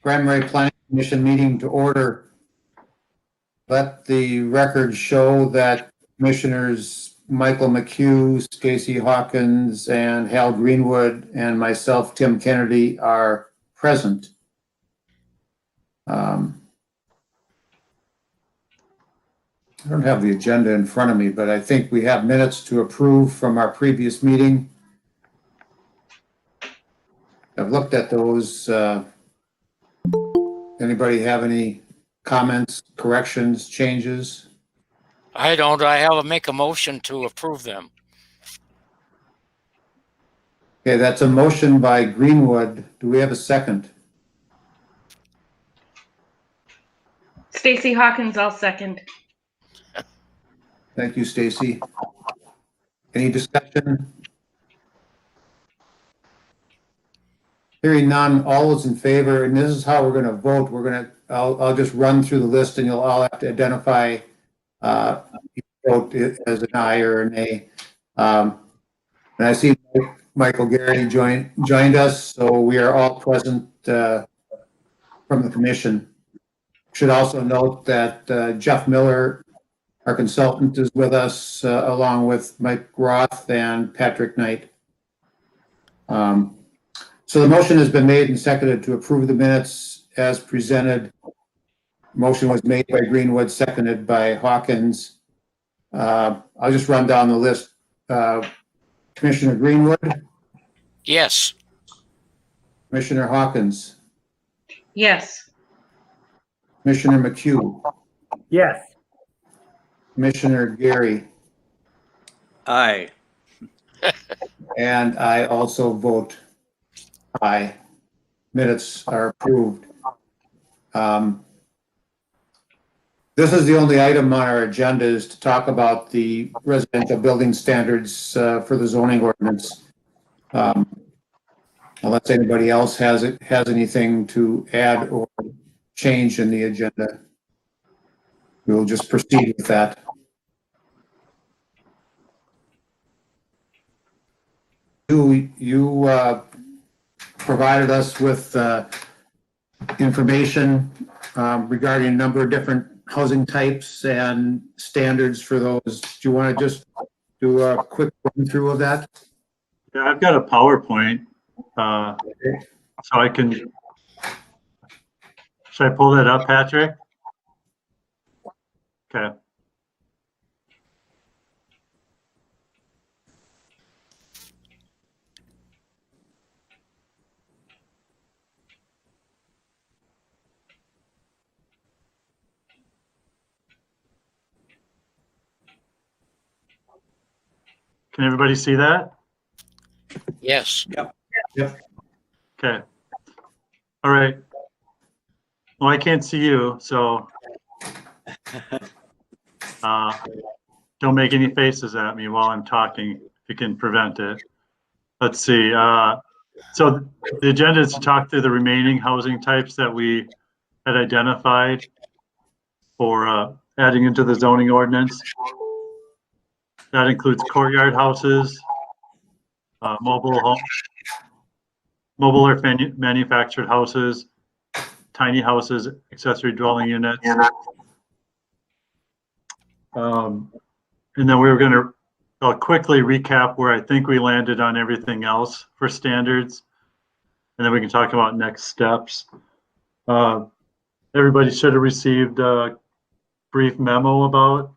Grand Marais Planning Commission meeting to order. Let the record show that Commissioners Michael McHugh, Stacy Hawkins, and Hal Greenwood, and myself, Tim Kennedy, are present. I don't have the agenda in front of me, but I think we have minutes to approve from our previous meeting. I've looked at those. Anybody have any comments, corrections, changes? I don't. I have to make a motion to approve them. Okay, that's a motion by Greenwood. Do we have a second? Stacy Hawkins, I'll second. Thank you, Stacy. Any discussion? Hearing none, all those in favor, and this is how we're going to vote. I'll just run through the list, and you'll all have to identify vote as an aye or a nay. And I see Michael Garrity joined us, so we are all present from the commission. Should also note that Jeff Miller, our consultant, is with us along with Mike Roth and Patrick Knight. So the motion has been made and seconded to approve the minutes as presented. Motion was made by Greenwood, seconded by Hawkins. I'll just run down the list. Commissioner Greenwood? Yes. Commissioner Hawkins? Yes. Commissioner McHugh? Yes. Commissioner Gary? Aye. And I also vote aye. Minutes are approved. This is the only item on our agenda is to talk about the residential building standards for the zoning ordinance. Unless anybody else has anything to add or change in the agenda, we'll just proceed with that. You provided us with information regarding a number of different housing types and standards for those. Do you want to just do a quick run through of that? Yeah, I've got a PowerPoint, so I can. Should I pull that up, Patrick? Okay. Can everybody see that? Yes. Yep. Okay. All right. Well, I can't see you, so don't make any faces at me while I'm talking, if you can prevent it. Let's see. So the agenda is to talk through the remaining housing types that we had identified for adding into the zoning ordinance. That includes courtyard houses, mobile or manufactured houses, tiny houses, accessory dwelling units. And then we were going to, I'll quickly recap where I think we landed on everything else for standards. And then we can talk about next steps. Everybody should have received a brief memo about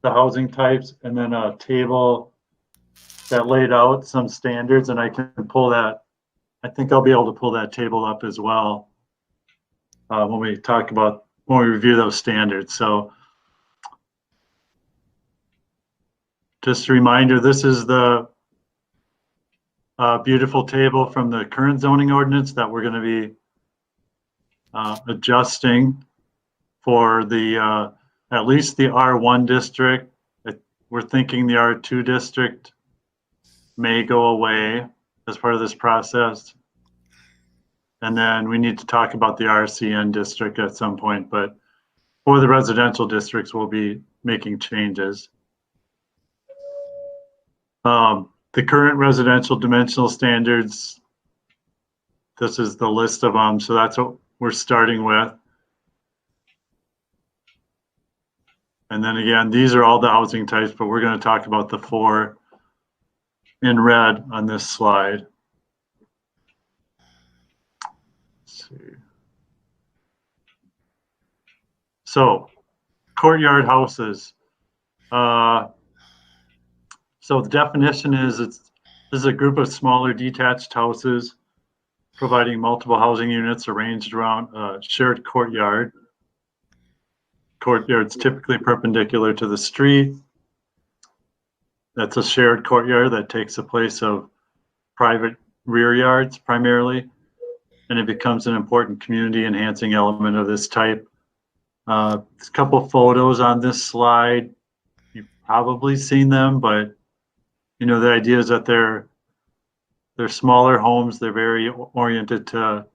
the housing types and then a table that laid out some standards, and I can pull that. I think I'll be able to pull that table up as well when we review those standards. So just a reminder, this is the beautiful table from the current zoning ordinance that we're going to be adjusting for the at least the R1 district. We're thinking the R2 district may go away as part of this process. And then we need to talk about the RCN district at some point, but for the residential districts, we'll be making changes. The current residential dimensional standards, this is the list of them. So that's what we're starting with. And then again, these are all the housing types, but we're going to talk about the 4 in red on this slide. Let's see. So, courtyard houses. So the definition is this is a group of smaller detached houses providing multiple housing units arranged around a shared courtyard. Courtyard's typically perpendicular to the street. That's a shared courtyard that takes the place of private rear yards primarily, and it becomes an important community enhancing element of this type. There's a couple photos on this slide. You've probably seen them, but you know, the idea is that they're smaller homes. They're very oriented to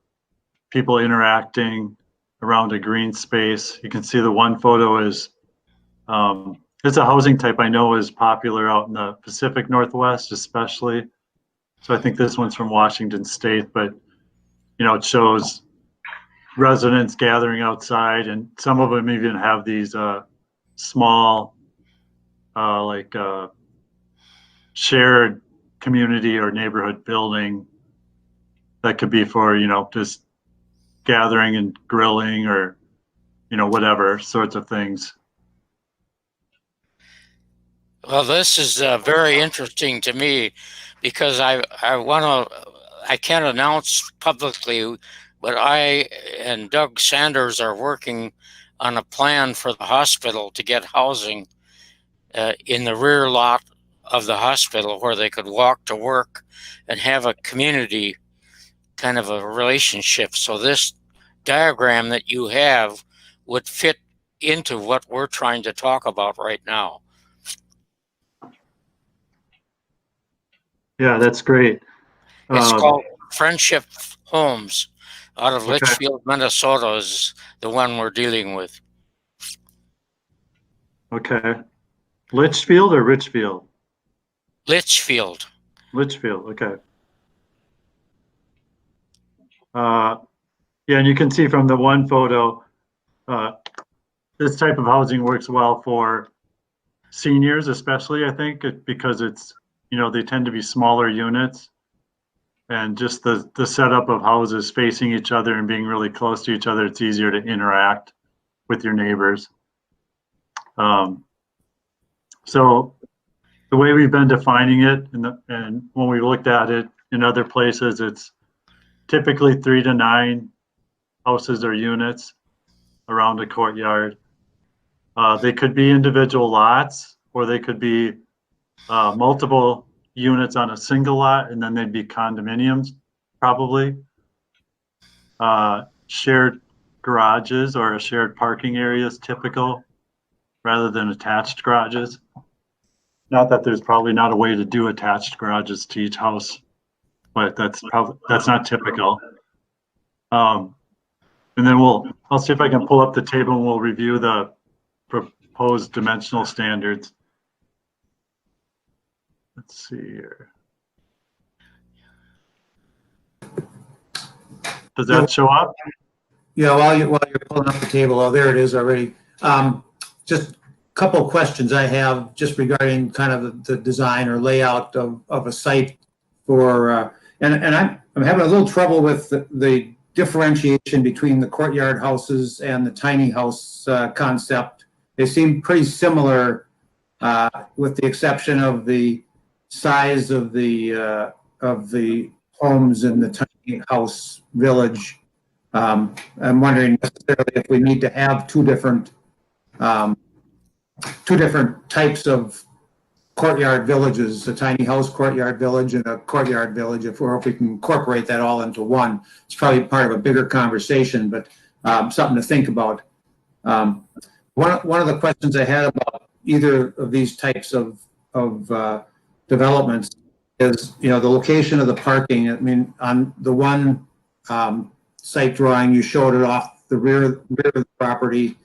people interacting around a green space. You can see the one photo is, it's a housing type I know is popular out in the Pacific Northwest, especially. So I think this one's from Washington State, but you know, it shows residents gathering outside, and some of them even have these small, shared community or neighborhood building that could be for, you know, just gathering and grilling or, you know, whatever sorts of things. Well, this is very interesting to me because I can't announce publicly, but I and Doug Sanders are working on a plan for the hospital to get housing in the rear lot of the hospital where they could walk to work and have a community kind of a relationship. So this diagram that you have would fit into what we're trying to talk about right now. Yeah, that's great. It's called Friendship Homes out of Okay. Litchfield, Minnesota is the one we're dealing with. Okay. Litchfield or Richfield? Litchfield. Litchfield, okay. Yeah, and you can see from the one photo, this type of housing works well for seniors, especially, I think, because it's, you know, they tend to be smaller units, and just the setup of houses facing each other and being really close to each other, it's easier to interact with your neighbors. So the way we've been defining it, and when we looked at it in other places, it's typically 3 to 9 houses or units around a courtyard. They could be individual lots, or they could be multiple units on a single lot, and then they'd be condominiums, probably. Shared garages or a shared parking area is typical, rather than attached garages. Not that there's probably not a way to do attached garages to each house, but that's not typical. And then I'll see if I can pull up the table and we'll review the proposed dimensional standards. Let's see here. Does that show up? Yeah, while you're pulling up the table, oh, there it is already. Just a couple of questions I have just regarding kind of the design or layout of a site for, and I'm having a little trouble with the differentiation between the courtyard houses and the tiny house concept. They seem pretty similar, with the exception of the size of the homes in the tiny house village. I'm wondering necessarily if we need to have two different types of courtyard villages, a tiny house courtyard village and a courtyard village, if we can incorporate that all into one. It's probably part of a bigger conversation, but something to think about. One of the questions I had about either of these types of developments is, you know, the location of the parking. I mean, on the one site drawing, you showed it off the rear of the property.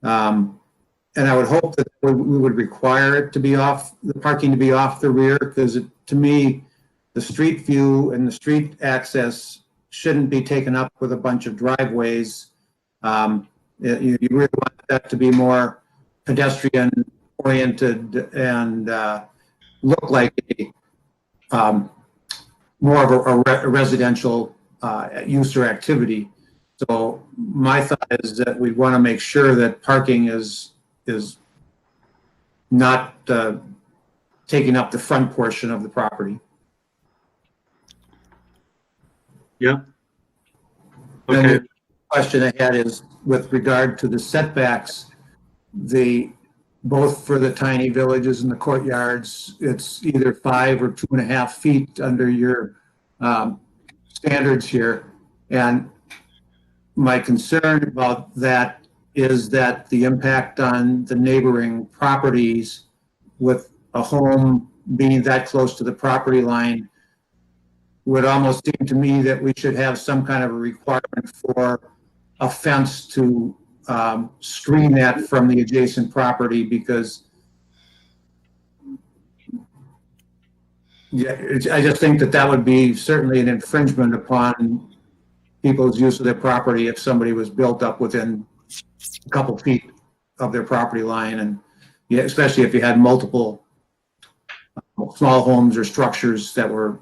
And I would hope that we would require it to be off, the parking to be off the rear, because to me, the street view and the street access shouldn't be taken up with a bunch of driveways. You really want that to be more pedestrian oriented and look like more of a residential use or activity. So my thought is that we want to make sure that parking is not taking up the front portion of the property. Yep. Then Okay. the question I had is with regard to the setbacks, both for the tiny villages and the courtyards, it's either 5 or 2.5 feet under your standards here. And my concern about that is that the impact on the neighboring properties with a home being that close to the property line would almost seem to me that we should have some kind of a requirement for a fence to screen that from the adjacent property, because I just think that would be certainly an infringement upon people's use of their property if somebody was built up within a couple feet of their property line, and especially if you had multiple small homes or structures that were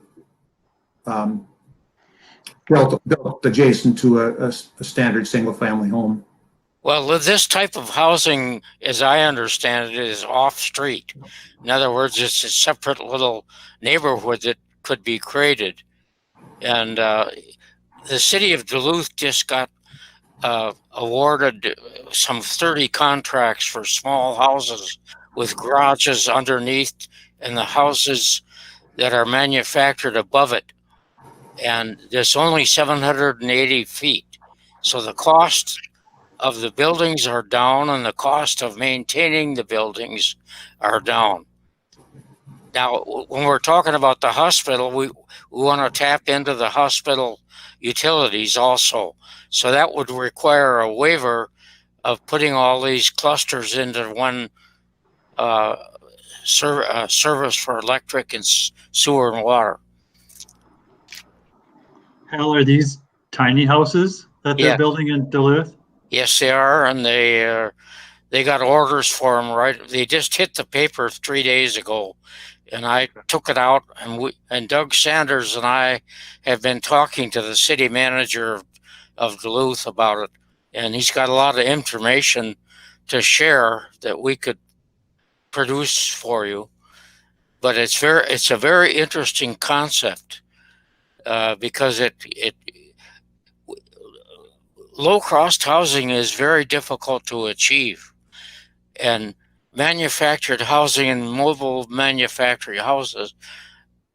built adjacent to a standard single-family home. Well, this type of housing, as I understand it, is off-street. In other words, it's a separate little neighborhood that could be created. And the city of Duluth just got awarded some 30 contracts for small houses with garages underneath and the houses that are manufactured above it. And there's only 780 feet. So the cost of the buildings are down and the cost of maintaining the buildings are down. Now, when we're talking about the hospital, we want to tap into the hospital utilities also. So that would require a waiver of putting all these clusters into one service for electric and sewer and water. Hal, are these tiny houses that they're Yeah. building in Duluth? Yes, they are, and they got orders for them. Right, they just hit the paper 3 days ago, and I took it out, and Doug Sanders and I have been talking to the city manager of Duluth about it, and he's got a lot of information to share that we could produce for you. But it's a very interesting concept because low-cost housing is very difficult to achieve, and manufactured housing and mobile manufactured houses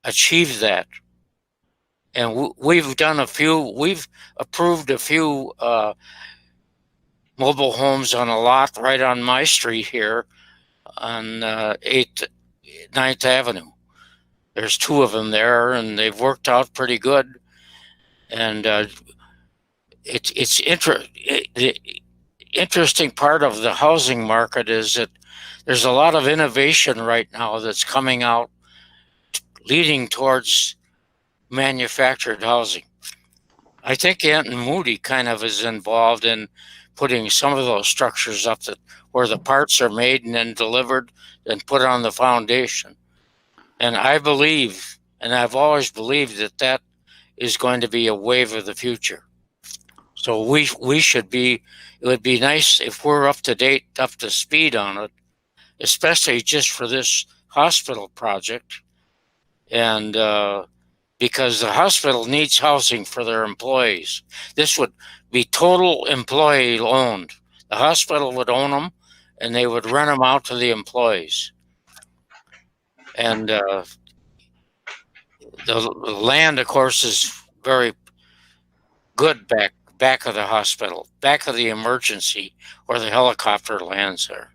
achieve that. And we've approved a few mobile homes on a lot right on my street here on 9th Avenue. There's 2 of them there, and they've worked out pretty good. And the interesting part of the housing market is that there's a lot of innovation right now that's coming out leading towards manufactured housing. I think Anton Moody kind of is involved in putting some of those structures up where the parts are made and then delivered and put on the foundation. And I believe, and I've always believed, that is going to be a wave of the future. So we should be, it would be nice if we're up to date, up to speed on it, especially just for this hospital project. And because the hospital needs housing for their employees. This would be total employee owned. The hospital would own them and they would rent them out to the employees. And the land, of course, is very good back of the hospital, back of the emergency where the helicopter lands there.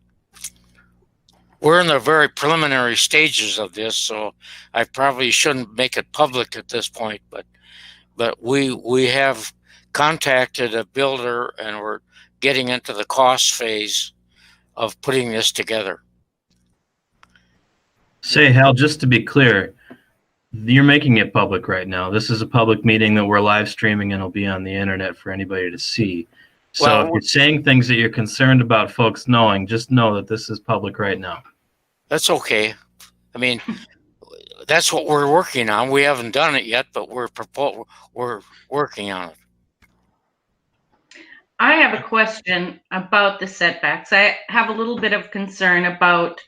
We're in the very preliminary stages of this, so I probably shouldn't make it public at this point, but we have contacted a builder and we're getting into the cost phase of putting this together. Say, Hal, just to be clear, You're making it public right now. This is a public meeting that we're live streaming and it'll be on the internet for anybody to see. So Well, if you're saying things that you're concerned about folks knowing, just know that this is public right now. that's okay. I mean, that's what we're working on. We haven't done it yet, but we're working on it. I have a question about the setbacks. I have a little bit of concern about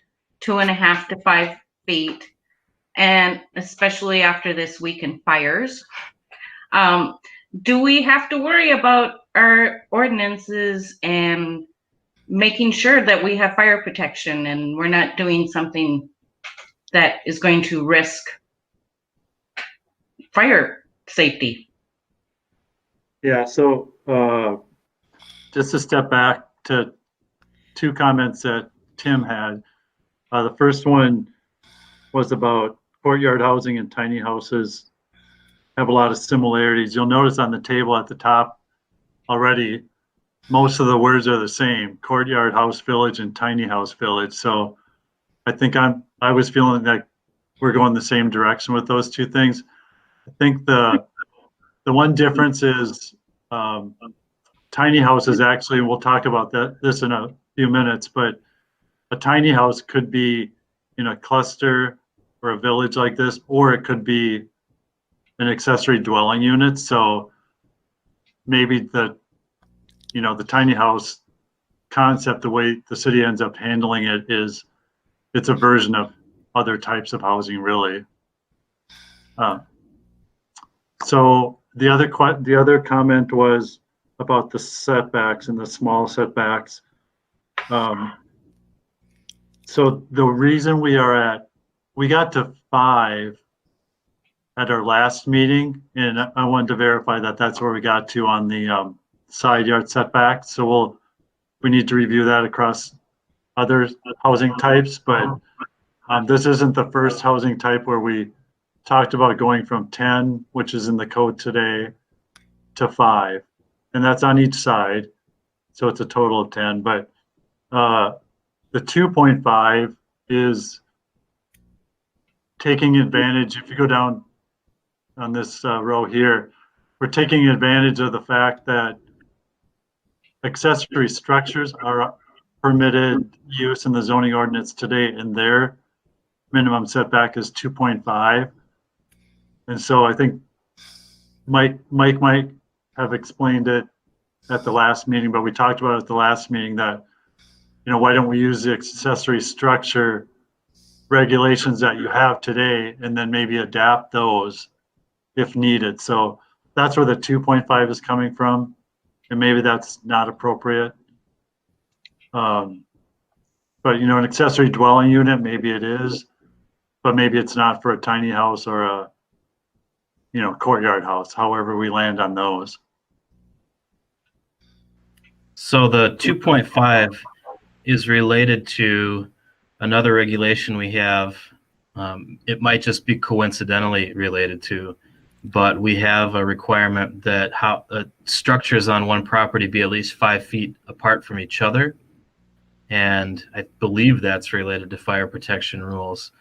2.5 to 5 feet, and especially after this weekend fires. Do we have to worry about our ordinances and making sure that we have fire protection and we're not doing something that is going to risk fire safety? Yeah, so just to step back to two comments that Tim had. The first one was about courtyard housing and tiny houses have a lot of similarities. You'll notice on the table at the top already, most of the words are the same: courtyard house village and tiny house village. So I think I was feeling that we're going the same direction with those two things. I think the one difference is tiny houses actually, and we'll talk about this in a few minutes, but a tiny house could be in a cluster or a village like this, or it could be an accessory dwelling unit. So maybe the tiny house concept, the way the city ends up handling it is it's a version of other types of housing, really. So the other comment was about the setbacks and the small setbacks. So the reason we got to 5 at our last meeting, and I wanted to verify that that's where we got to on the side yard setback. So we need to review that across other housing types, but this isn't the first housing type where we talked about going from 10, which is in the code today, to 5, and that's on each side. So it's a total of 10, but the 2.5 is taking advantage. If you go down on this row here, we're taking advantage of the fact that accessory structures are permitted use in the zoning ordinance today, and their minimum setback is 2.5. And so I think Mike might have explained it at the last meeting, but we talked about it at the last meeting that, why don't we use the accessory structure regulations that you have today and then maybe adapt those if needed. So that's where the 2.5 is coming from, and maybe that's not appropriate. But an accessory dwelling unit, maybe it is, but maybe it's not for a tiny house or a courtyard house, however we land on those. So the 2.5 is related to another regulation we have. It might just be coincidentally related to, but we have a requirement that structures on one property be at least 5 feet apart from each other. And I believe that's related to fire protection rules.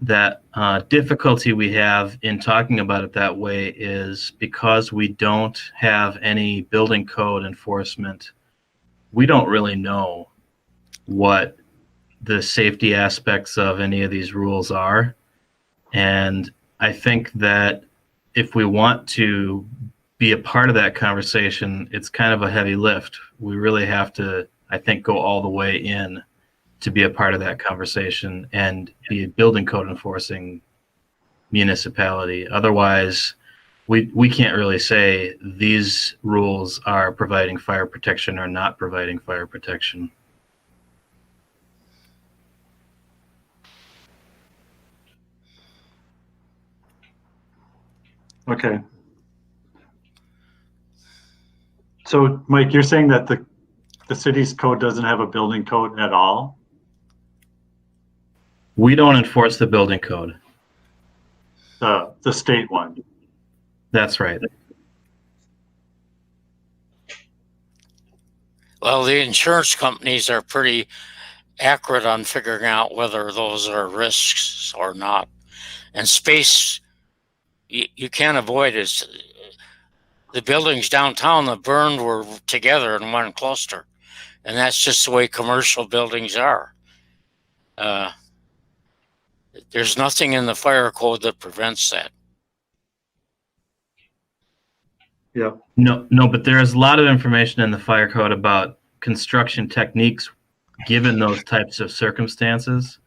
That difficulty we have in talking about it that way is because we don't have any building code enforcement. We don't really know what the safety aspects of any of these rules are. And I think that if we want to be a part of that conversation, it's kind of a heavy lift. We really have to, I think, go all the way in to be a part of that conversation and be a building code enforcing municipality. Otherwise, we can't really say these rules are providing fire protection or not providing fire protection. Okay. So Mike, you're saying that the city's code doesn't have a building code at all? We don't enforce the building code. The state one. That's right. Well, the insurance companies are pretty accurate on figuring out whether those are risks or not. And space, you can't avoid it. The buildings downtown that burned were together in one cluster. And that's just the way commercial buildings are. There's nothing in the fire code that prevents that. Yeah. No, but there is a lot of information in the fire code about construction techniques given those types of circumstances.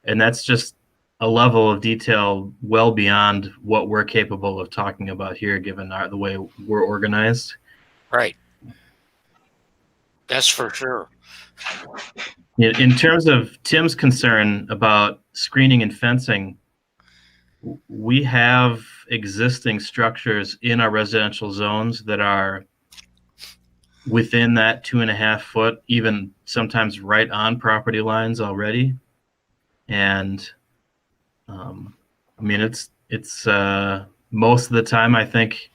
And that's just a level of detail well beyond what we're capable of talking about here, given the way we're organized. Right. That's for sure. In terms of Tim's concern about screening and fencing, we have existing structures in our residential zones that are within that 2.5 foot, even sometimes right on property lines already. And I mean, it's most of the time, I think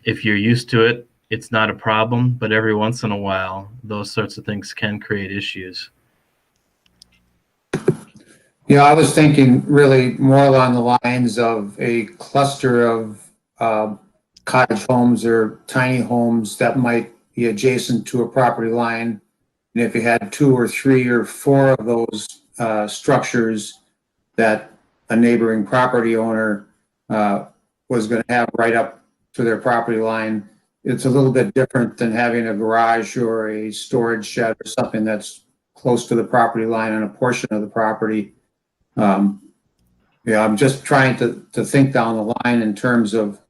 if you're used to it, it's not a problem, but every once in a while, those sorts of things can create issues. Yeah, I was thinking really more along the lines of a cluster of cottage homes or tiny homes that might be adjacent to a property line. And if you had 2 or 3 or 4 of those structures that a neighboring property owner was going to have right up to their property line, it's a little bit different than having a garage or a storage shed or something that's close to the property line on a portion of the property. Yeah, I'm just trying to think down the line in terms of,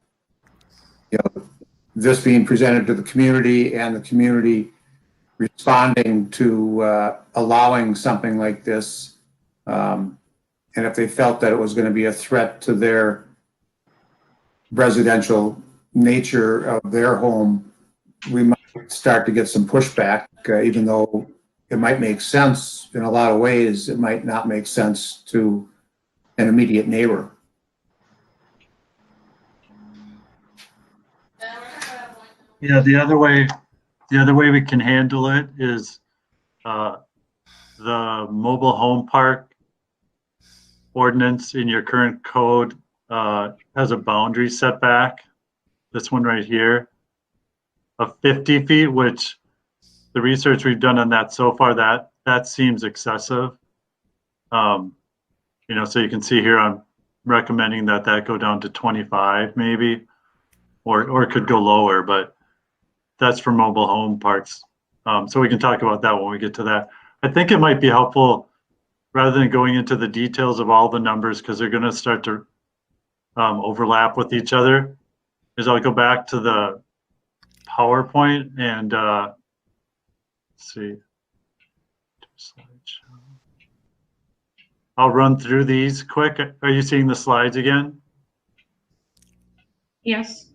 this being presented to the community and the community responding to allowing something like this. And if they felt that it was going to be a threat to their residential nature of their home, we might start to get some pushback, even though it might make sense in a lot of ways. It might not make sense to an immediate neighbor. Yeah, the other way we can handle it is the mobile home park ordinance in your current code has a boundary setback. This one right here of 50 feet, which the research we've done on that so far, that seems excessive. So you can see here, I'm recommending that go down to 25 maybe, or it could go lower, but that's for mobile home parks. So we can talk about that when we get to that. I think it might be helpful, rather than going into the details of all the numbers, because they're going to start to overlap with each other, is I'll go back to the PowerPoint and let's see. I'll run through these quick. Are you seeing the slides again? Yes.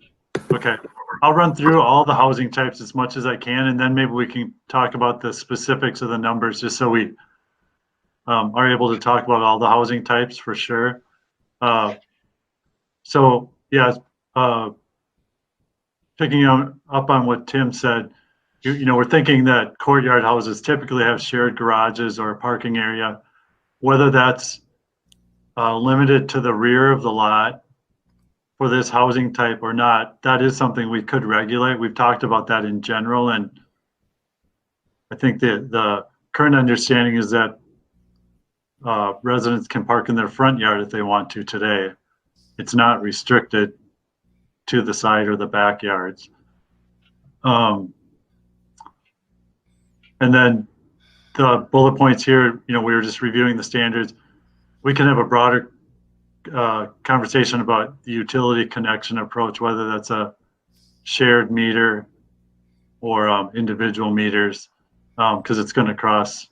Okay. I'll run through all the housing types as much as I can, and then maybe we can talk about the specifics of the numbers, just so we are able to talk about all the housing types for sure. So yeah, picking up on what Tim said, we're thinking that courtyard houses typically have shared garages or a parking area, whether that's limited to the rear of the lot for this housing type or not. That is something we could regulate. We've talked about that in general, and I think the current understanding is that residents can park in their front yard if they want to today. It's not restricted to the side or the backyards. And then the bullet points here, we were just reviewing the standards. We can have a broader conversation about the utility connection approach, whether that's a shared meter or individual meters, because it's going to cross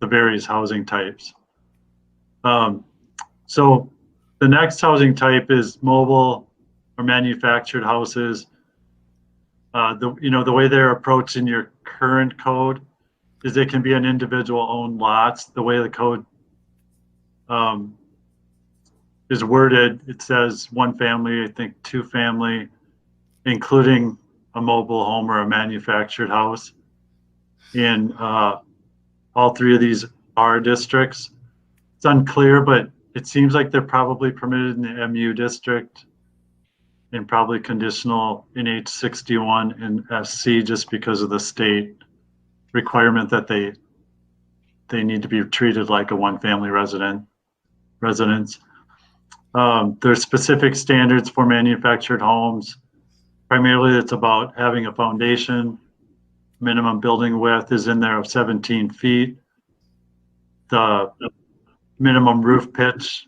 the various housing types. So the next housing type is mobile or manufactured houses. The way they're approached in your current code is they can be an individual owned lots. The way the code is worded, it says 1 family, I think 2 family, including a mobile home or a manufactured house in all 3 of these R districts. It's unclear, but It seems like they're probably permitted in the MU district and probably conditional in H61 and SC just because of the state requirement that they need to be treated like a one-family residence. There's specific standards for manufactured homes. Primarily, it's about having a foundation. Minimum building width is in there of 17 feet. The minimum roof pitch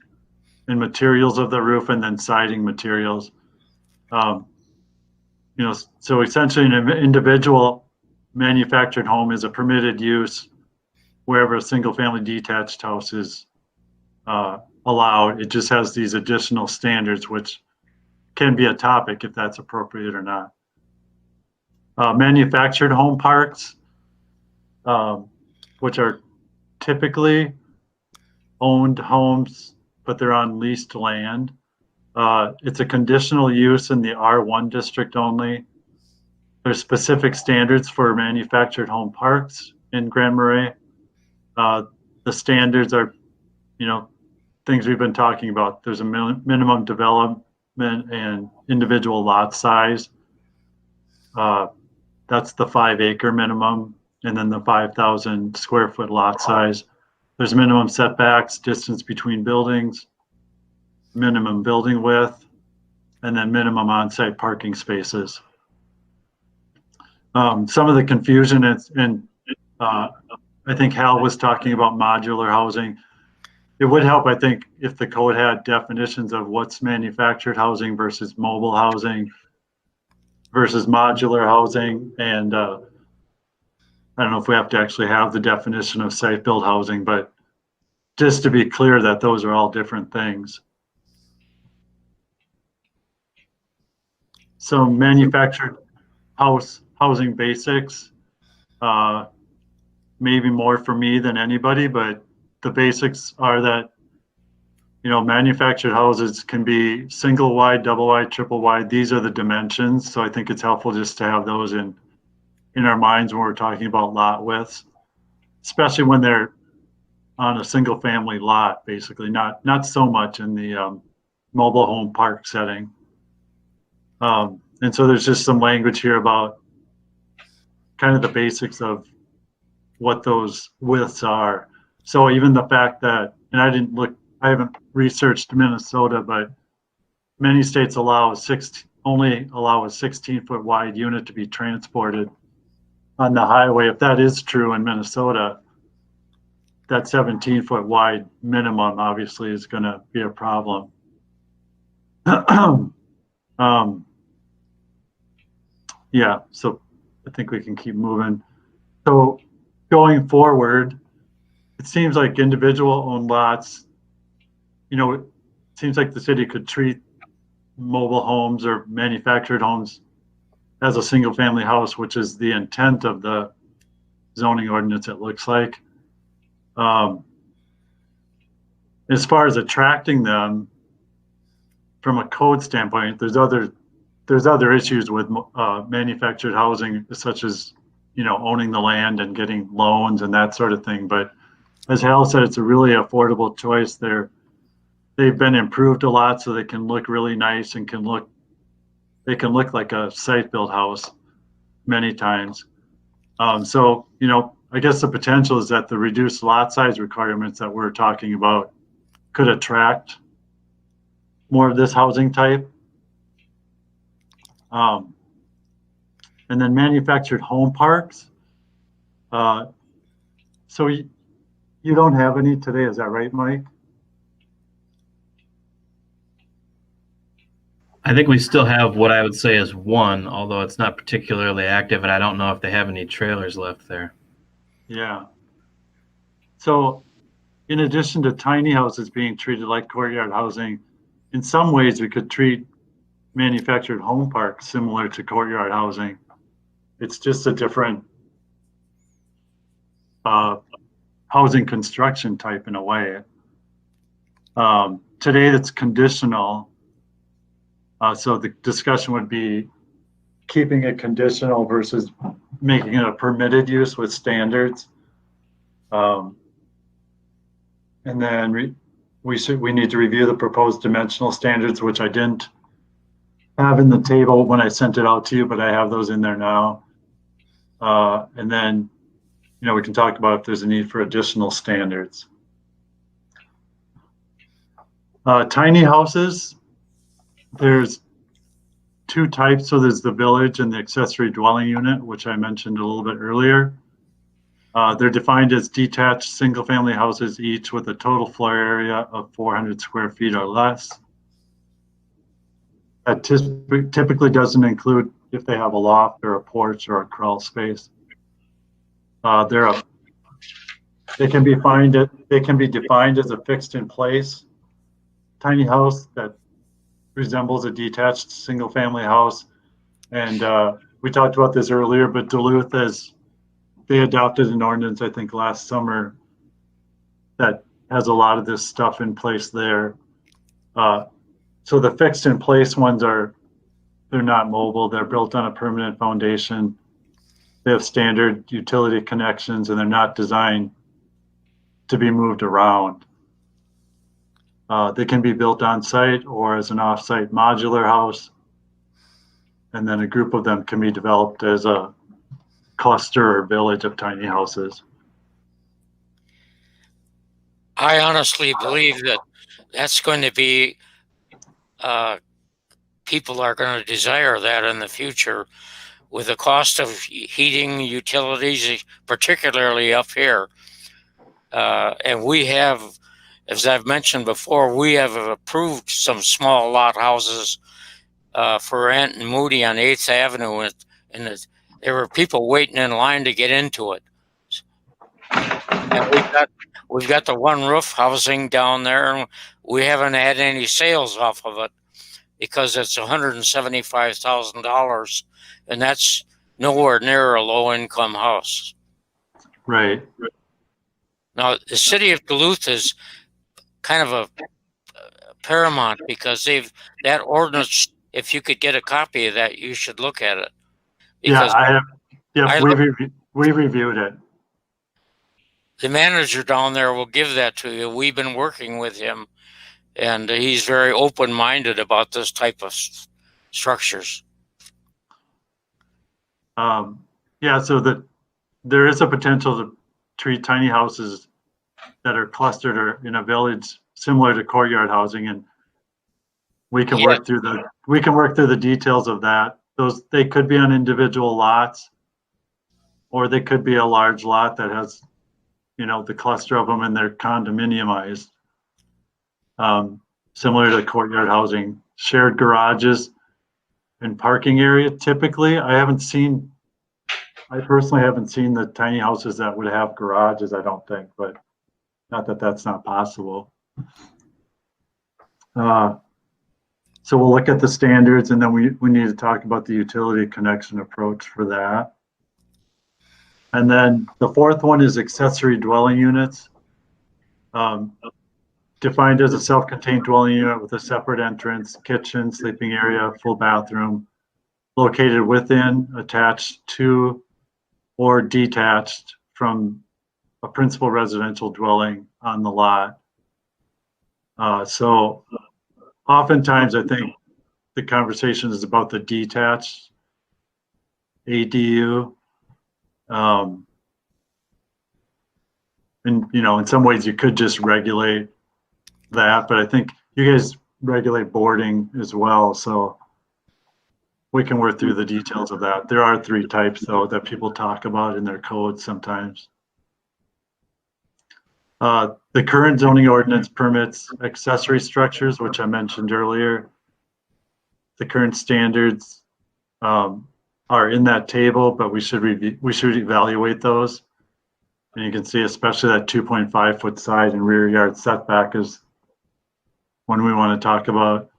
and materials of the roof, and then siding materials. So essentially an individual manufactured home is a permitted use wherever a single family detached house is allowed. It just has these additional standards, which can be a topic if that's appropriate or not. Manufactured home parks, which are typically owned homes, but they're on leased land. It's a conditional use in the R1 district only. There's specific standards for manufactured home parks in Grand Marais. The standards are, things we've been talking about. There's a minimum development and individual lot size. That's the 5-acre minimum, and then the 5,000 square foot lot size. There's minimum setbacks, distance between buildings, minimum building width, and then minimum on-site parking spaces. Some of the confusion is, and I think Hal was talking about modular housing. It would help, I think, if the code had definitions of what's manufactured housing versus mobile housing versus modular housing. And I don't know if we have to actually have the definition of site-built housing, but just to be clear that those are all different things. So manufactured housing basics, maybe more for me than anybody, but the basics are that, manufactured houses can be single wide, double wide, triple wide. These are the dimensions. So I think it's helpful just to have those in our minds when we're talking about lot widths, especially when they're on a single family lot, basically, not so much in the mobile home park setting. And so there's just some language here about kind of the basics of what those widths are. So even the fact that, and I haven't researched Minnesota, but many states only allow a 16-foot wide unit to be transported on the highway. If that is true in Minnesota, that 17-foot wide minimum obviously is going to be a problem. Yeah, so I think we can keep moving. So going forward, it seems like individual owned lots, it seems like the city could treat mobile homes or manufactured homes as a single family house, which is the intent of the zoning ordinance, it looks like. As far as attracting them from a code standpoint, there's other issues with manufactured housing, such as owning the land and getting loans and that sort of thing. But as Hal said, it's a really affordable choice. They've been improved a lot, so they can look really nice and they can look like a site-built house many times. So I guess the potential is that the reduced lot size requirements that we're talking about could attract more of this housing type. And then manufactured home parks. So you don't have any today, is that right, Mike? I think we still have what I would say is one, although it's not particularly active, and I don't know if they have any trailers left there. Yeah. So in addition to tiny houses being treated like courtyard housing, in some ways we could treat manufactured home parks similar to courtyard housing. It's just a different housing construction type in a way. Today it's conditional. So the discussion would be keeping it conditional versus making it a permitted use with standards. And then we need to review the proposed dimensional standards, which I didn't have in the table when I sent it out to you, but I have those in there now. And then, we can talk about if there's a need for additional standards. Tiny houses, there's two types. So there's the village and the accessory dwelling unit, which I mentioned a little bit earlier. They're defined as detached single-family houses, each with a total floor area of 400 square feet or less. That typically doesn't include if they have a loft or a porch or a crawl space. They can be defined as a fixed-in-place tiny house that resembles a detached single-family house. And we talked about this earlier, but Duluth, they adopted an ordinance, I think, last summer that has a lot of this stuff in place there. So the fixed-in-place ones they're not mobile. They're built on a permanent foundation. They have standard utility connections, and they're not designed to be moved around. They can be built on site or as an off-site modular house. And then a group of them can be developed as a cluster or village of tiny houses. I honestly believe that that's going to be, people are going to desire that in the future with the cost of heating, utilities, particularly up here. And we have, as I've mentioned before, we have approved some small lot houses for Ant and Moody on 8th Avenue, and there were people waiting in line to get into it. And we've got the one roof housing down there, and we haven't had any sales off of it because it's $175,000, and that's nowhere near a low-income house. Right. Now, the city of Duluth is kind of a paramount because that ordinance. If you could get a copy of that, you should look at it. Because I have. Yeah, we reviewed it. The manager down there will give that to you. We've been working with him, and he's very open-minded about this type of structures. Yeah, so there is a potential to treat tiny houses that are clustered or in a village similar to courtyard housing, and we can work through the details of that. They could be on individual lots, or they could be a large lot that has, the cluster of them and they're condominiumized. Similar to courtyard housing, shared garages and parking area. Typically, I personally haven't seen the tiny houses that would have garages, I don't think, but not that that's not possible. So we'll look at the standards, and then we need to talk about the utility connection approach for that. And then the fourth one is accessory dwelling units. Defined as a self-contained dwelling unit with a separate entrance, kitchen, sleeping area, full bathroom, located within, attached to, or detached from a principal residential dwelling on the lot. So oftentimes I think the conversation is about the detached ADU. And, in some ways you could just regulate that, but I think you guys regulate boarding as well. So we can work through the details of that. There are 3 types though that people talk about in their codes sometimes. The current zoning ordinance permits accessory structures, which I mentioned earlier. The current standards are in that table, but we should evaluate those. And you can see, especially that 2.5 foot side and rear yard setback is one we want to talk about.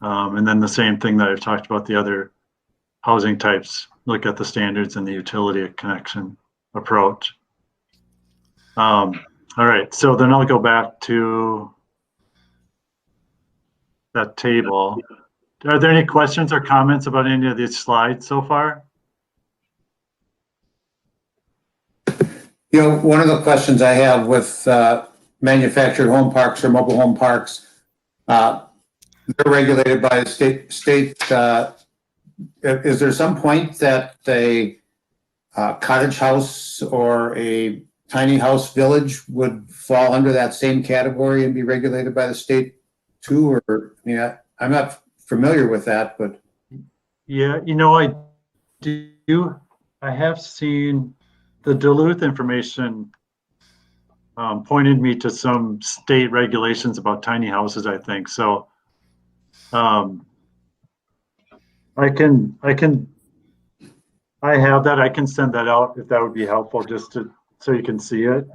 And then the same thing that I've talked about the other housing types, look at the standards and the utility connection approach. All right, so then I'll go back to that table. Are there any questions or comments about any of these slides so far? One of the questions I have with manufactured home parks or mobile home parks, they're regulated by the state. Is there some point that a cottage house or a tiny house village would fall under that same category and be regulated by the state too? Or, I mean, I'm not familiar with that, but. Yeah, I do. I have seen the Duluth information pointed me to some state regulations about tiny houses, I think. So I have that. I can send that out if that would be helpful, just so you can see it.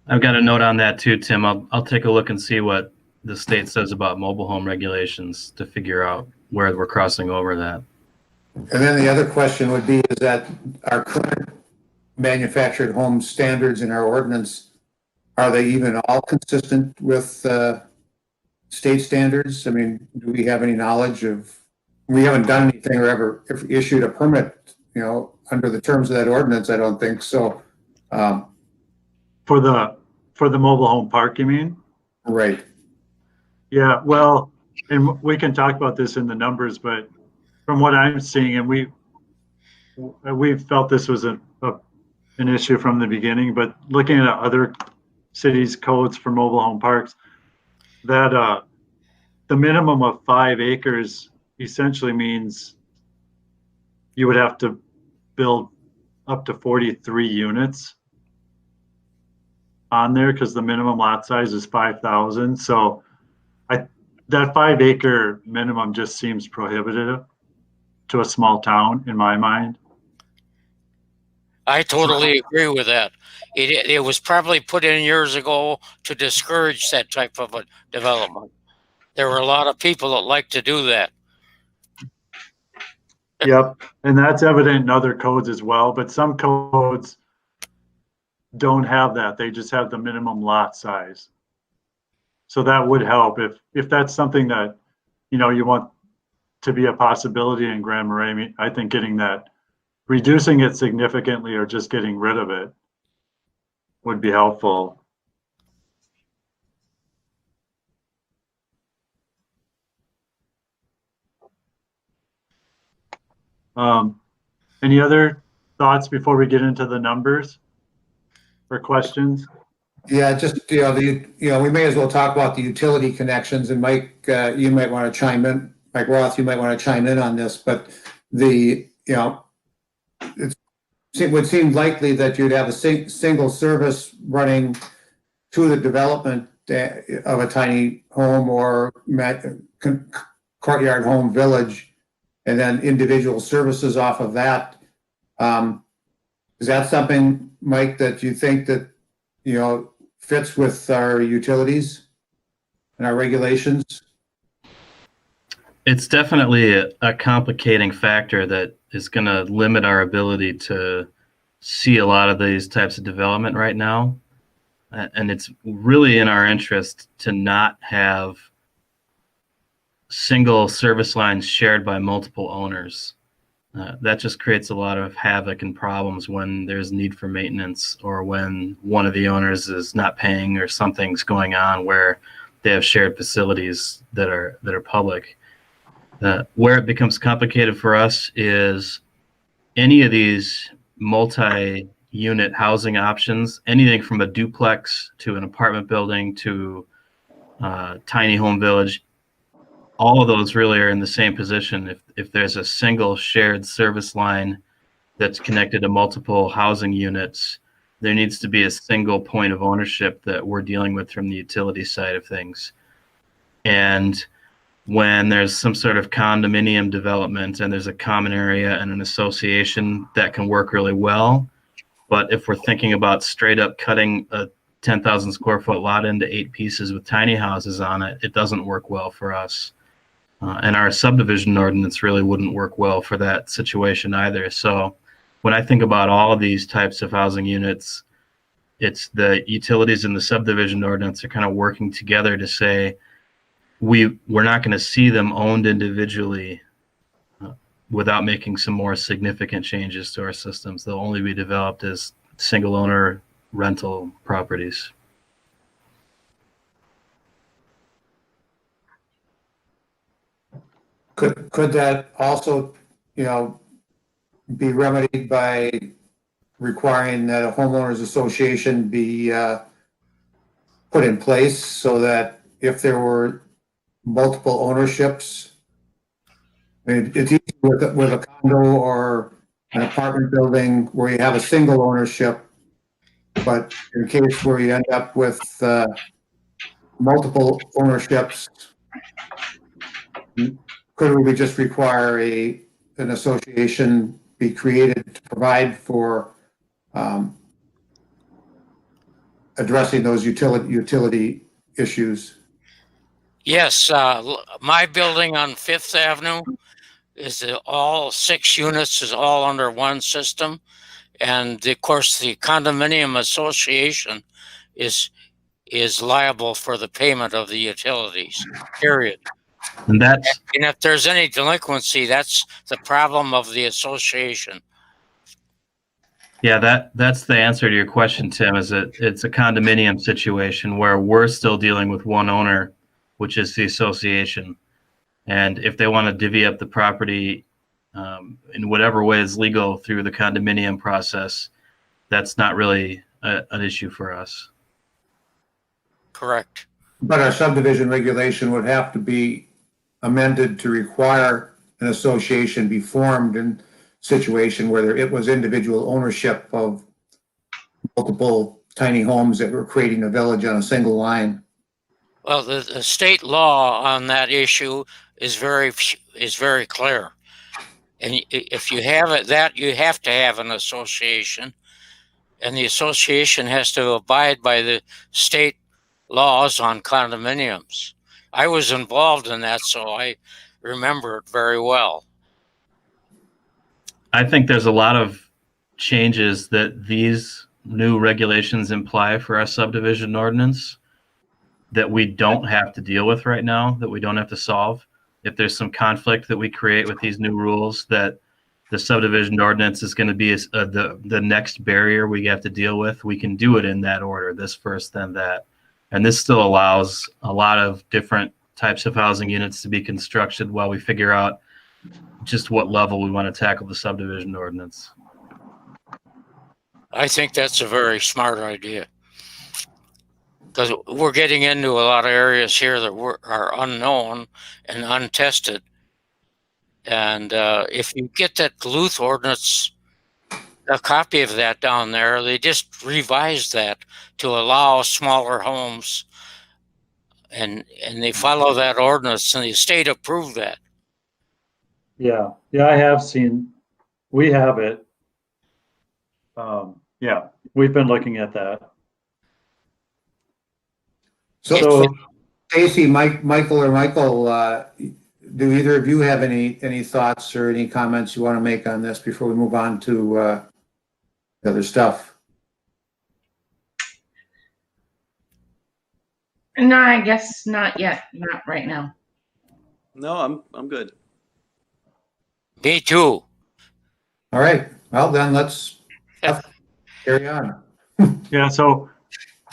I've got a note on that too, Tim. I'll take a look and see what the state says about mobile home regulations to figure out where we're crossing over that. And then the other question would be, is that our current manufactured home standards in our ordinance, are they even all consistent with state standards? I mean, do we have any knowledge of, we haven't done anything or ever issued a permit, under the terms of that ordinance, I don't think so. For the mobile home park, you mean? Right. Yeah, well, and we can talk about this in the numbers, but from what I'm seeing, and we felt this was an issue from the beginning, but looking at other cities' codes for mobile home parks, that the minimum of 5 acres essentially means you would have to build up to 43 units on there, because the minimum lot size is 5,000. So that 5 acre minimum just seems prohibitive to a small town in my mind. I totally agree with that. It was probably put in years ago to discourage that type of a development. There were a lot of people that like to do that. Yep, and that's evident in other codes as well, but some codes don't have that. They just have the minimum lot size. So that would help if that's something that, you want to be a possibility in Grand Marais. I think getting that, reducing it significantly or just getting rid of it would be helpful. Any other thoughts before we get into the numbers or questions? Yeah, just, we may as well talk about the utility connections, and Mike, you might want to chime in. Mike Roth, you might want to chime in on this, but it would seem likely that you'd have a single service running to the development of a tiny home or courtyard home village, and then individual services off of that. Is that something, Mike, that you think that, fits with our utilities and our regulations? It's definitely a complicating factor that is going to limit our ability to see a lot of these types of development right now. And it's really in our interest to not have single service lines shared by multiple owners. That just creates a lot of havoc and problems when there's need for maintenance, or when one of the owners is not paying, or something's going on where they have shared facilities that are public. Where it becomes complicated for us is any of these multi-unit housing options, anything from a duplex to an apartment building to tiny home village. All of those really are in the same position. If there's a single shared service line that's connected to multiple housing units, there needs to be a single point of ownership that we're dealing with from the utility side of things. And when there's some sort of condominium development and there's a common area and an association, that can work really well. But if we're thinking about straight up cutting a 10,000 square foot lot into 8 pieces with tiny houses on it, it doesn't work well for us. And our subdivision ordinance really wouldn't work well for that situation either. So when I think about all of these types of housing units, it's the utilities and the subdivision ordinance are kind of working together to say, we're not going to see them owned individually. without making some more significant changes to our systems. They'll only be developed as single owner rental properties. Could that also, be remedied by requiring that a homeowners association be put in place so that if there were multiple ownerships, I mean, it's easy with a condo or an apartment building where you have a single ownership, but in case where you end up with multiple ownerships, could we just require an association be created to provide for addressing those utility issues? Yes, my building on Fifth Avenue is all 6 units is all under one system. And of course, the condominium association is liable for the payment of the utilities, period. And that's, And if there's any delinquency, that's the problem of the association. yeah, that's the answer to your question, Tim, is that it's a condominium situation where we're still dealing with one owner, which is the association. And if they want to divvy up the property in whatever way is legal through the condominium process, that's not really an issue for us. Correct. But our subdivision regulation would have to be amended to require an association be formed in situation where it was individual ownership of multiple tiny homes that were creating a village on a single line. Well, the state law on that issue is very clear. And if you have it, you have to have an association, and the association has to abide by the state laws on condominiums. I was involved in that, so I remember it very well. I think there's a lot of changes that these new regulations imply for our subdivision ordinance that we don't have to deal with right now, that we don't have to solve. If there's some conflict that we create with these new rules, that the subdivision ordinance is going to be the next barrier we have to deal with, we can do it in that order, this first, then that. And this still allows a lot of different types of housing units to be constructed while we figure out just what level we want to tackle the subdivision ordinance. I think that's a very smart idea, because we're getting into a lot of areas here that are unknown and untested. And if you get that Duluth ordinance, a copy of that down there, they just revised that to allow smaller homes, and they follow that ordinance, and the state approved that. Yeah, I have seen, we have it. Yeah, we've been looking at that. So Stacy, Michael, do either of you have any thoughts or any comments you want to make on this before we move on to the other stuff? No, I guess not yet. Not right now. No, I'm good. Me too. All right, well then let's carry on. Yeah, so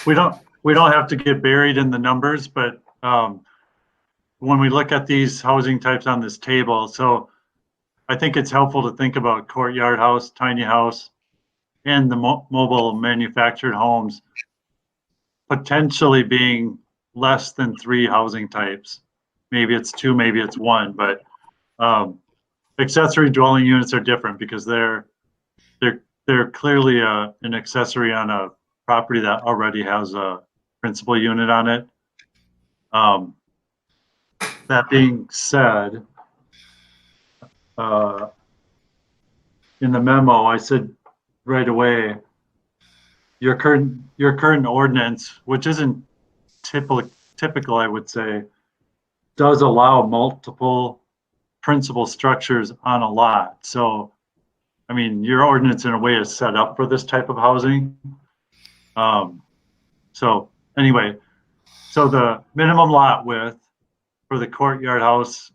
we don't have to get buried in the numbers, but when we look at these housing types on this table, so I think it's helpful to think about courtyard house, tiny house, and the mobile manufactured homes potentially being less than 3 housing types. Maybe it's 2, maybe it's 1, but accessory dwelling units are different because they're clearly an accessory on a property that already has a principal unit on it. That being said, in the memo, I said right away, your current ordinance, which isn't typical, I would say, does allow multiple principal structures on a lot. So, I mean, your ordinance in a way is set up for this type of housing. So anyway, so the minimum lot width for the courtyard house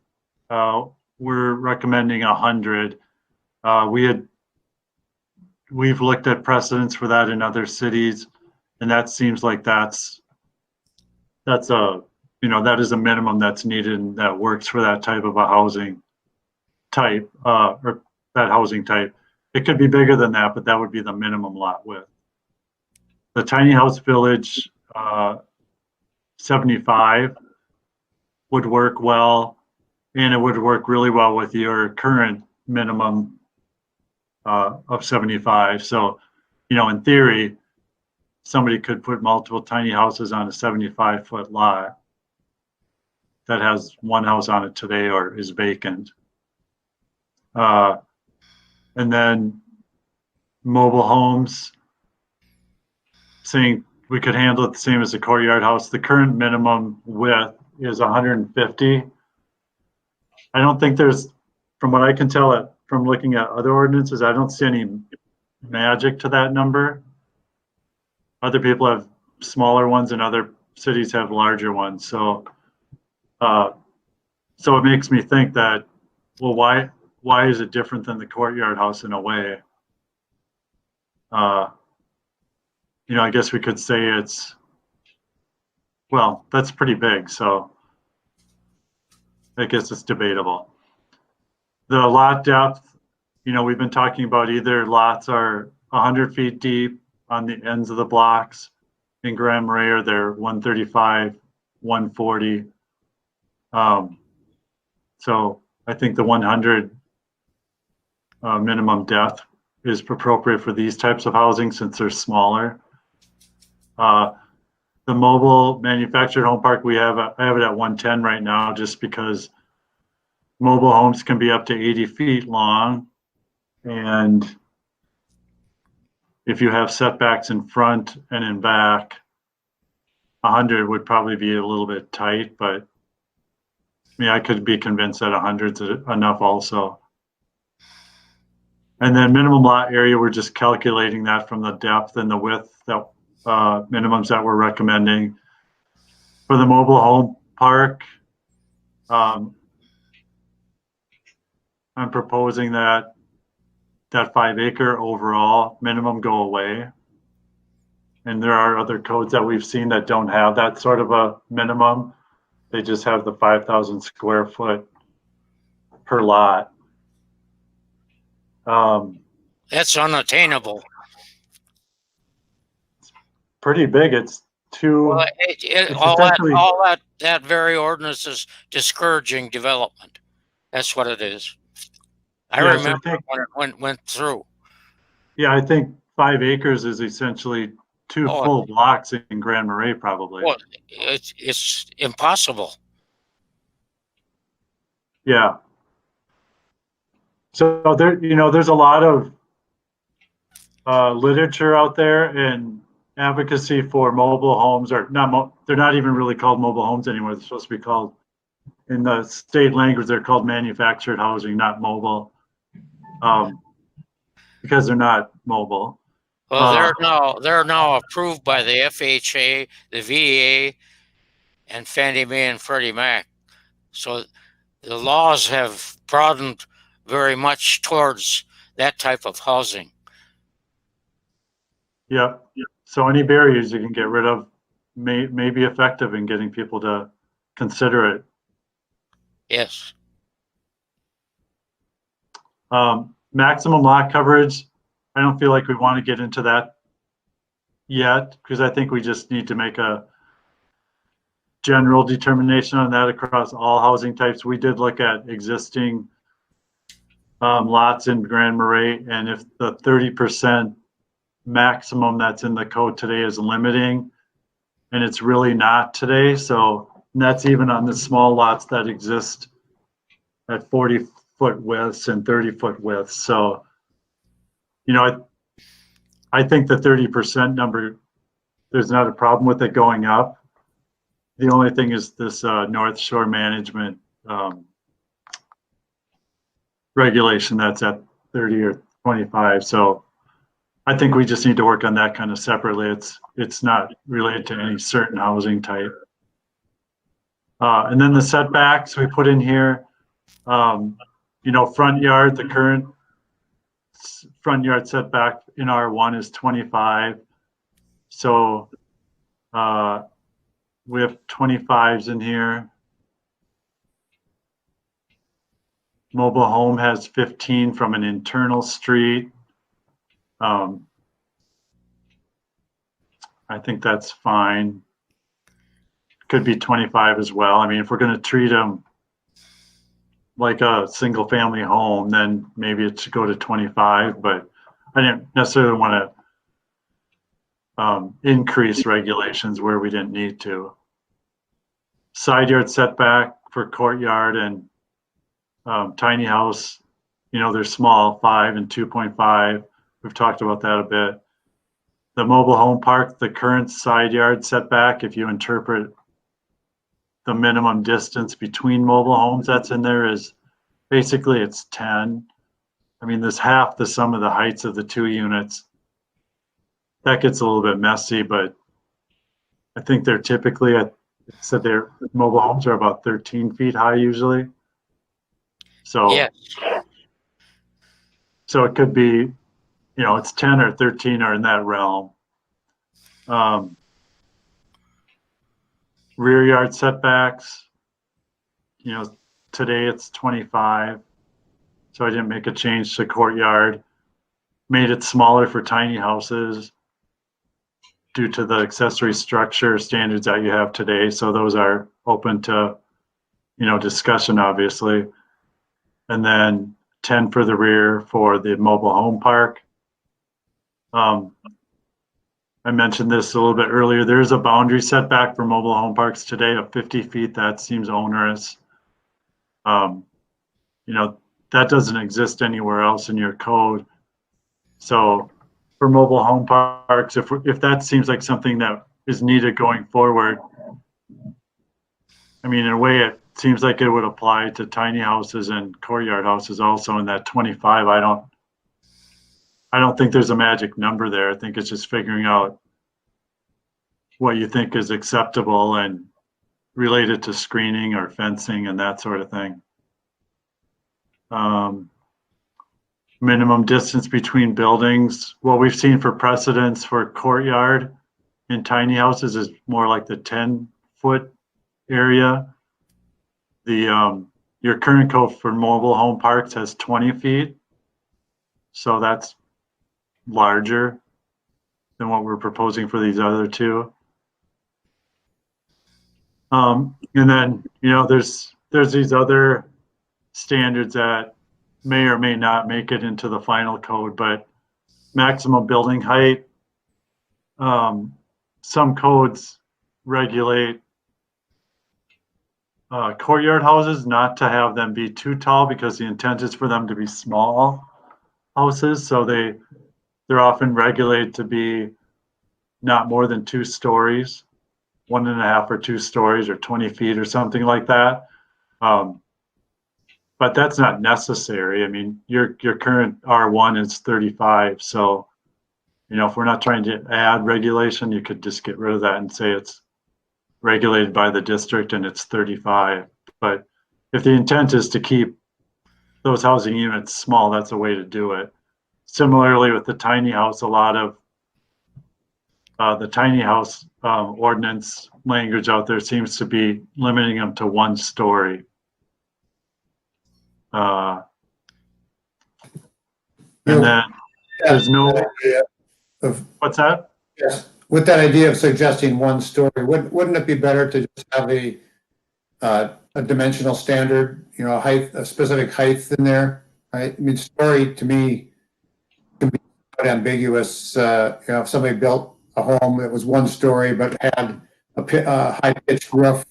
we're recommending 100. We've looked at precedents for that in other cities, and that seems like that's a, that is a minimum that's needed and that works for that type of a housing type, or that housing type. It could be bigger than that, but that would be the minimum lot width. The tiny house village, 75 would work well, and it would work really well with your current minimum of 75. So, in theory, somebody could put multiple tiny houses on a 75-foot lot that has one house on it today or is vacant. And then mobile homes, saying we could handle it the same as a courtyard house. The current minimum width is 150. I don't think there's, from what I can tell from looking at other ordinances, I don't see any magic to that number. Other people have smaller ones and other cities have larger ones. So it makes me think that, well, why is it different than the courtyard house in a way? I guess we could say that's pretty big. So I guess it's debatable. The lot depth, we've been talking about either lots are 100 feet deep on the ends of the blocks in Grand Marais, or they're 135, 140. So I think the 100 minimum depth is appropriate for these types of housing since they're smaller. The mobile manufactured home park, I have it at 110 right now, just because mobile homes can be up to 80 feet long. And if you have setbacks in front and in back, 100 would probably be a little bit tight, but I could be convinced that 100 is enough also. And then minimum lot area, we're just calculating that from the depth and the width that minimums that we're recommending. For the mobile home park, I'm proposing that 5-acre overall minimum go away. And there are other codes that we've seen that don't have that sort of a minimum. They just have the 5,000 square foot per lot. That's unattainable. Pretty big. It's two. Well, essentially, that very ordinance is discouraging development. That's what it is. I remember when it went through. Yeah, I think 5 acres is essentially two full blocks in Grand Marais, probably. Well, it's impossible. Yeah. So there's a lot of literature out there and advocacy for mobile homes, or they're not even really called mobile homes anymore. They're supposed to be called, in the state language, they're called manufactured housing, not mobile, because they're not mobile. Well, they're now approved by the FHA, the VA, and Fannie Mae and Freddie Mac. So the laws have broadened very much towards that type of housing. Yeah. So any barriers you can get rid of may be effective in getting people to consider it. Yes. Maximum lot coverage, I don't feel like we want to get into that yet, because I think we just need to make a general determination on that across all housing types. We did look at existing lots in Grand Marais, and if the 30% maximum that's in the code today is limiting, and it's really not today. So that's even on the small lots that exist at 40-foot widths and 30-foot widths. So, I think the 30% number, there's not a problem with it going up. The only thing is this North Shore management regulation that's at 30 or 25. So I think we just need to work on that kind of separately. It's not related to any certain housing type. And then the setbacks we put in here, Front yard, the current front yard setback in R1 is 25. So we have 25s in here. Mobile home has 15 from an internal street. I think that's fine. Could be 25 as well. I mean, if we're going to treat them like a single family home, then maybe it should go to 25, but I didn't necessarily want to increase regulations where we didn't need to. Side yard setback for courtyard and tiny house, they're small, 5 and 2.5. We've talked about that a bit. The mobile home park, the current side yard setback, if you interpret the minimum distance between mobile homes that's in there, is basically it's 10. I mean, there's half the sum of the heights of the 2 units. That gets a little bit messy, but I think they're typically their mobile homes are about 13 feet high usually. So, Yes. so it could be, it's 10 or 13 or in that realm. Rear yard setbacks, today it's 25. So I didn't make a change to courtyard. Made it smaller for tiny houses due to the accessory structure standards that you have today. So those are open to, discussion, obviously. And then 10 for the rear for the mobile home park. I mentioned this a little bit earlier. There's a boundary setback for mobile home parks today of 50 feet. That seems onerous. That doesn't exist anywhere else in your code. So for mobile home parks, if that seems like something that is needed going forward, I mean, in a way, it seems like it would apply to tiny houses and courtyard houses also in that 25. I don't think there's a magic number there. I think it's just figuring out what you think is acceptable and related to screening or fencing and that sort of thing. Minimum distance between buildings. What we've seen for precedents for courtyard in tiny houses is more like the 10-foot area. Your current code for mobile home parks has 20 feet. So that's larger than what we're proposing for these other two. And then, there's these other standards that may or may not make it into the final code, but maximum building height. Some codes regulate courtyard houses not to have them be too tall because the intent is for them to be small houses. So they're often regulated to be not more than 2 stories, 1.5 or 2 stories or 20 feet or something like that. But that's not necessary. I mean, your current R1 is 35. So, if we're not trying to add regulation, you could just get rid of that and say it's regulated by the district and it's 35. But if the intent is to keep those housing units small, that's a way to do it. Similarly with the tiny house, a lot of the tiny house ordinance language out there seems to be limiting them to 1 story. And then there's no, what's that? Yes, with that idea of suggesting 1 story, wouldn't it be better to just have a dimensional standard, height, a specific height in there? Right? I mean, story to me can be quite ambiguous. If somebody built a home that was 1 story but had a high-pitched roof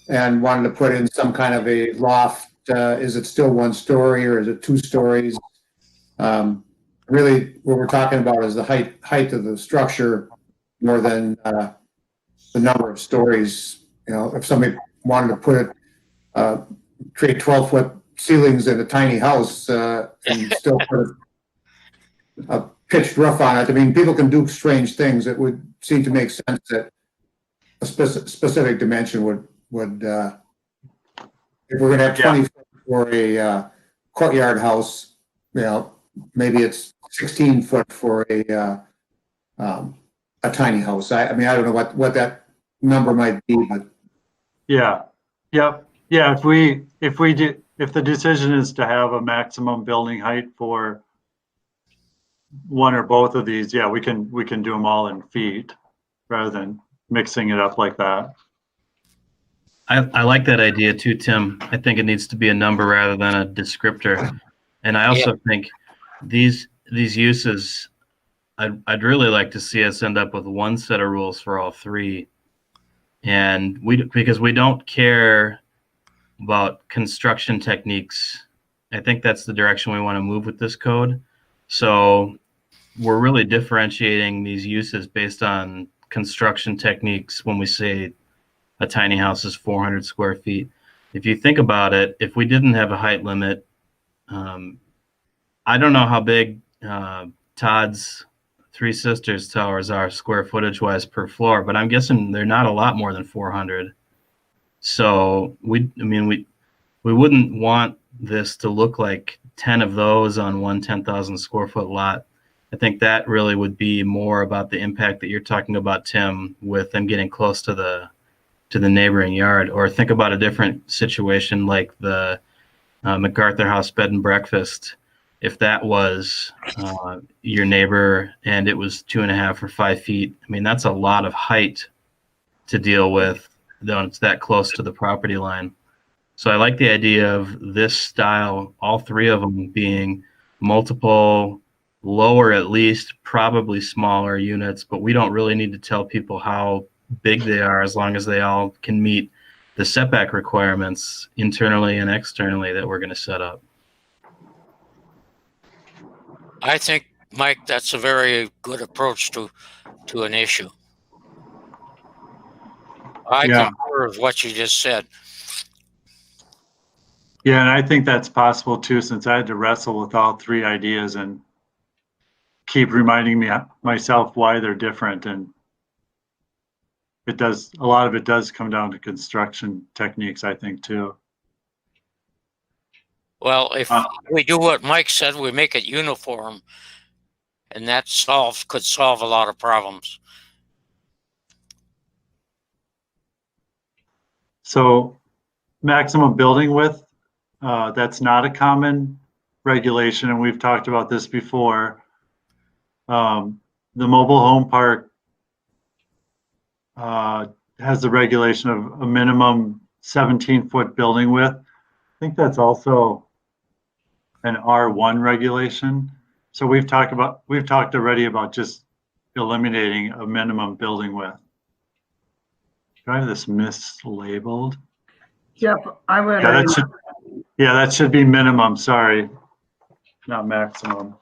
and wanted to put in some kind of a loft, is it still 1 story or is it 2 stories? Really, what we're talking about is the height of the structure more than the number of stories. If somebody wanted to put create 12-foot ceilings in a tiny house and still put a pitched roof on it, I mean, people can do strange things. It would seem to make sense that a specific dimension would if we're going to have 20 for a courtyard house, you know, maybe it's 16 foot for a tiny house. I mean, I don't know what that number might be, but Yeah, yep, yeah, if the decision is to have a maximum building height for one or both of these, yeah, we can do them all in feet rather than mixing it up like that. I like that idea too, Tim. I think it needs to be a number rather than a descriptor. And I also think these uses, I'd really like to see us end up with one set of rules for all three. And because we don't care about construction techniques. I think that's the direction we want to move with this code. So we're really differentiating these uses based on construction techniques when we say a tiny house is 400 square feet. If you think about it, if we didn't have a height limit, I don't know how big Todd's Three Sisters towers are square footage wise per floor, but I'm guessing they're not a lot more than 400. So we wouldn't want this to look like 10 of those on one 10,000 square foot lot. I think that really would be more about the impact that you're talking about, Tim, with them getting close to the neighboring yard. Or think about a different situation like the MacArthur House bed and breakfast. If that was your neighbor and it was 2.5 or 5 feet, I mean, that's a lot of height to deal with when it's that close to the property line. So I like the idea of this style, all three of them being multiple, lower at least, probably smaller units, but we don't really need to tell people how big they are as long as they all can meet the setback requirements internally and externally that we're going to set up. I think, Mike, that's a very good approach to an issue. I concur with what you just said. Yeah, and I think that's possible too, since I had to wrestle with all three ideas and keep reminding myself why they're different. And a lot of it does come down to construction techniques, I think, too. Well, if we do what Mike said, we make it uniform, and that could solve a lot of problems. So maximum building width, that's not a common regulation, and we've talked about this before. The mobile home park has the regulation of a minimum 17-foot building width. I think that's also an R1 regulation. So we've talked already about just eliminating a minimum building width. Do I have this mislabeled? Yep, I would. Yeah, that should be minimum, sorry, not maximum.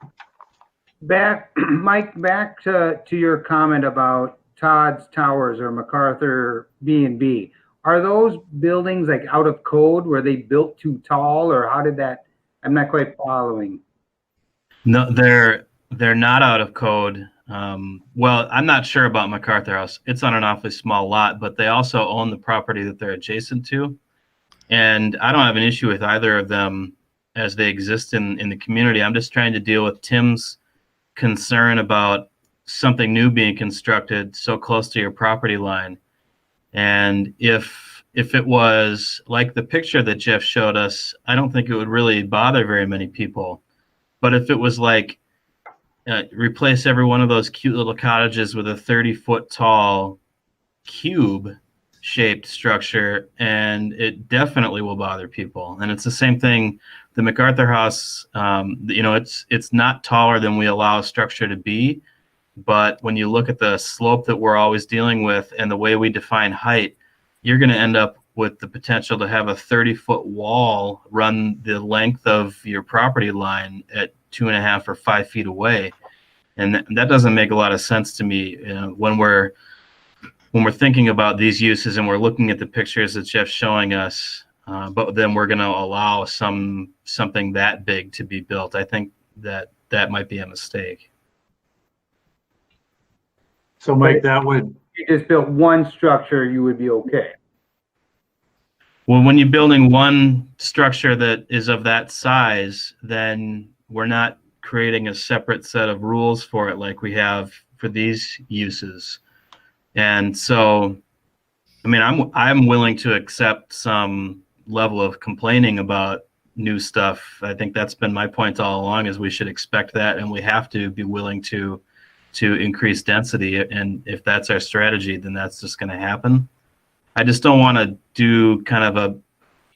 Mike, back to your comment about Todd's Towers or MacArthur B&B. Are those buildings like out of code? Were they built too tall, or how did that? I'm not quite following. No, they're not out of code. Well, I'm not sure about MacArthur House. It's on an awfully small lot, but they also own the property that they're adjacent to. And I don't have an issue with either of them as they exist in the community. I'm just trying to deal with Tim's concern about something new being constructed so close to your property line. And if it was like the picture that Jeff showed us, I don't think it would really bother very many people. But if it was like replace every one of those cute little cottages with a 30-foot tall cube shaped structure, and it definitely will bother people. And it's the same thing. The MacArthur House, it's not taller than we allow a structure to be, but when you look at the slope that we're always dealing with and the way we define height, you're going to end up with the potential to have a 30-foot wall run the length of your property line at 2.5 or 5 feet away. And that doesn't make a lot of sense to me when we're thinking about these uses and we're looking at the pictures that Jeff's showing us, but then we're going to allow something that big to be built. I think that might be a mistake. So Mike, that would... If you just built one structure, you would be okay. Well, when you're building one structure that is of that size, then we're not creating a separate set of rules for it like we have for these uses. And so, I mean, I'm willing to accept some level of complaining about new stuff. I think that's been my point all along, is we should expect that, and we have to be willing to increase density. And if that's our strategy, then that's just going to happen. I just don't want to do kind of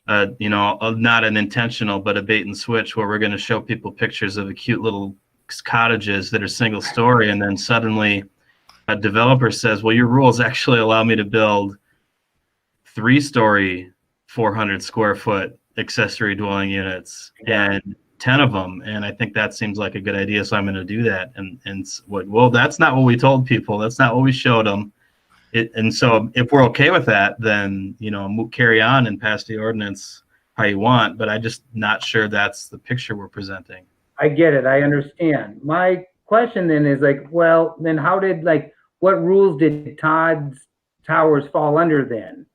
not an intentional, but a bait and switch where we're going to show people pictures of cute little cottages that are single story, and then suddenly a developer says, well, your rules actually allow me to build 3-story 400 square foot accessory dwelling units and 10 of them, and I think that seems like a good idea, so I'm going to do that. Well, that's not what we told people, that's not what we showed them. And so if we're okay with that, then carry on and pass the ordinance how you want, but I'm just not sure that's the picture we're presenting. I get it. I understand. My question then is well, then how did what rules did Todd's towers fall under then?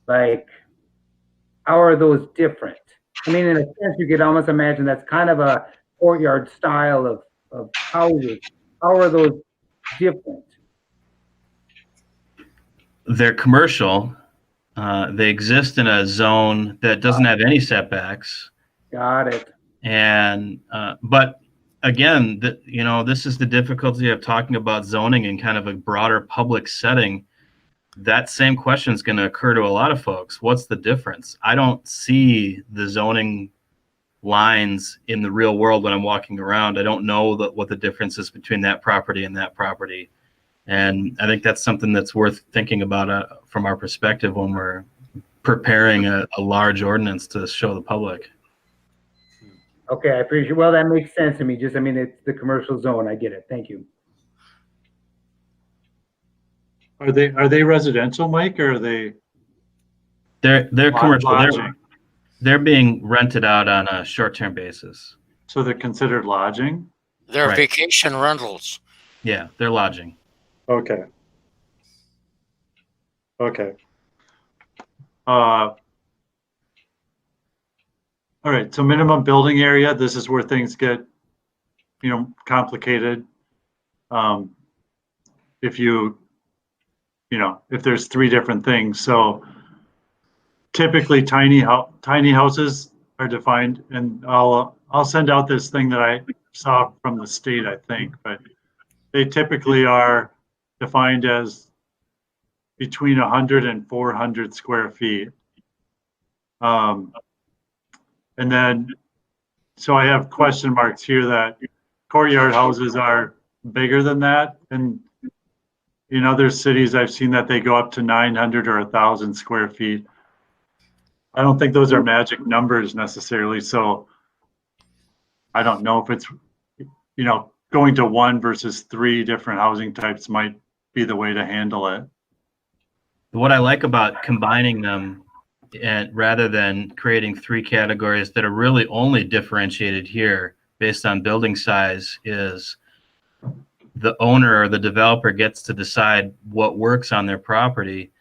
How are those different? I mean, in a sense, you could almost imagine that's kind of a courtyard style of houses. How are those different? They're commercial. They exist in a zone that doesn't have any setbacks. Got it. And but again, this is the difficulty of talking about zoning in kind of a broader public setting. That same question is going to occur to a lot of folks. What's the difference? I don't see the zoning lines in the real world when I'm walking around. I don't know what the difference is between that property and that property. And I think that's something that's worth thinking about from our perspective when we're preparing a large ordinance to show the public. Okay, I appreciate. Well, that makes sense to me. It's the commercial zone. I get it. Thank you. Are they residential, Mike, or are they? They're commercial. Lodging? They're being rented out on a short-term basis. So they're considered lodging? They're Right. vacation rentals. Yeah, they're lodging. Okay. All right, so minimum building area, this is where things get, complicated. If there's 3 different things. So typically tiny houses are defined, and I'll send out this thing that I saw from the state, I think, but they typically are defined as between 100 and 400 square feet. And then, so I have question marks here that courtyard houses are bigger than that. And in other cities, I've seen that they go up to 900 or 1,000 square feet. I don't think those are magic numbers necessarily. So I don't know if it's, going to 1 versus 3 different housing types might be the way to handle it. What I like about combining them, and rather than creating 3 categories that are really only differentiated here based on building size, is the owner or the developer gets to decide what works on their property.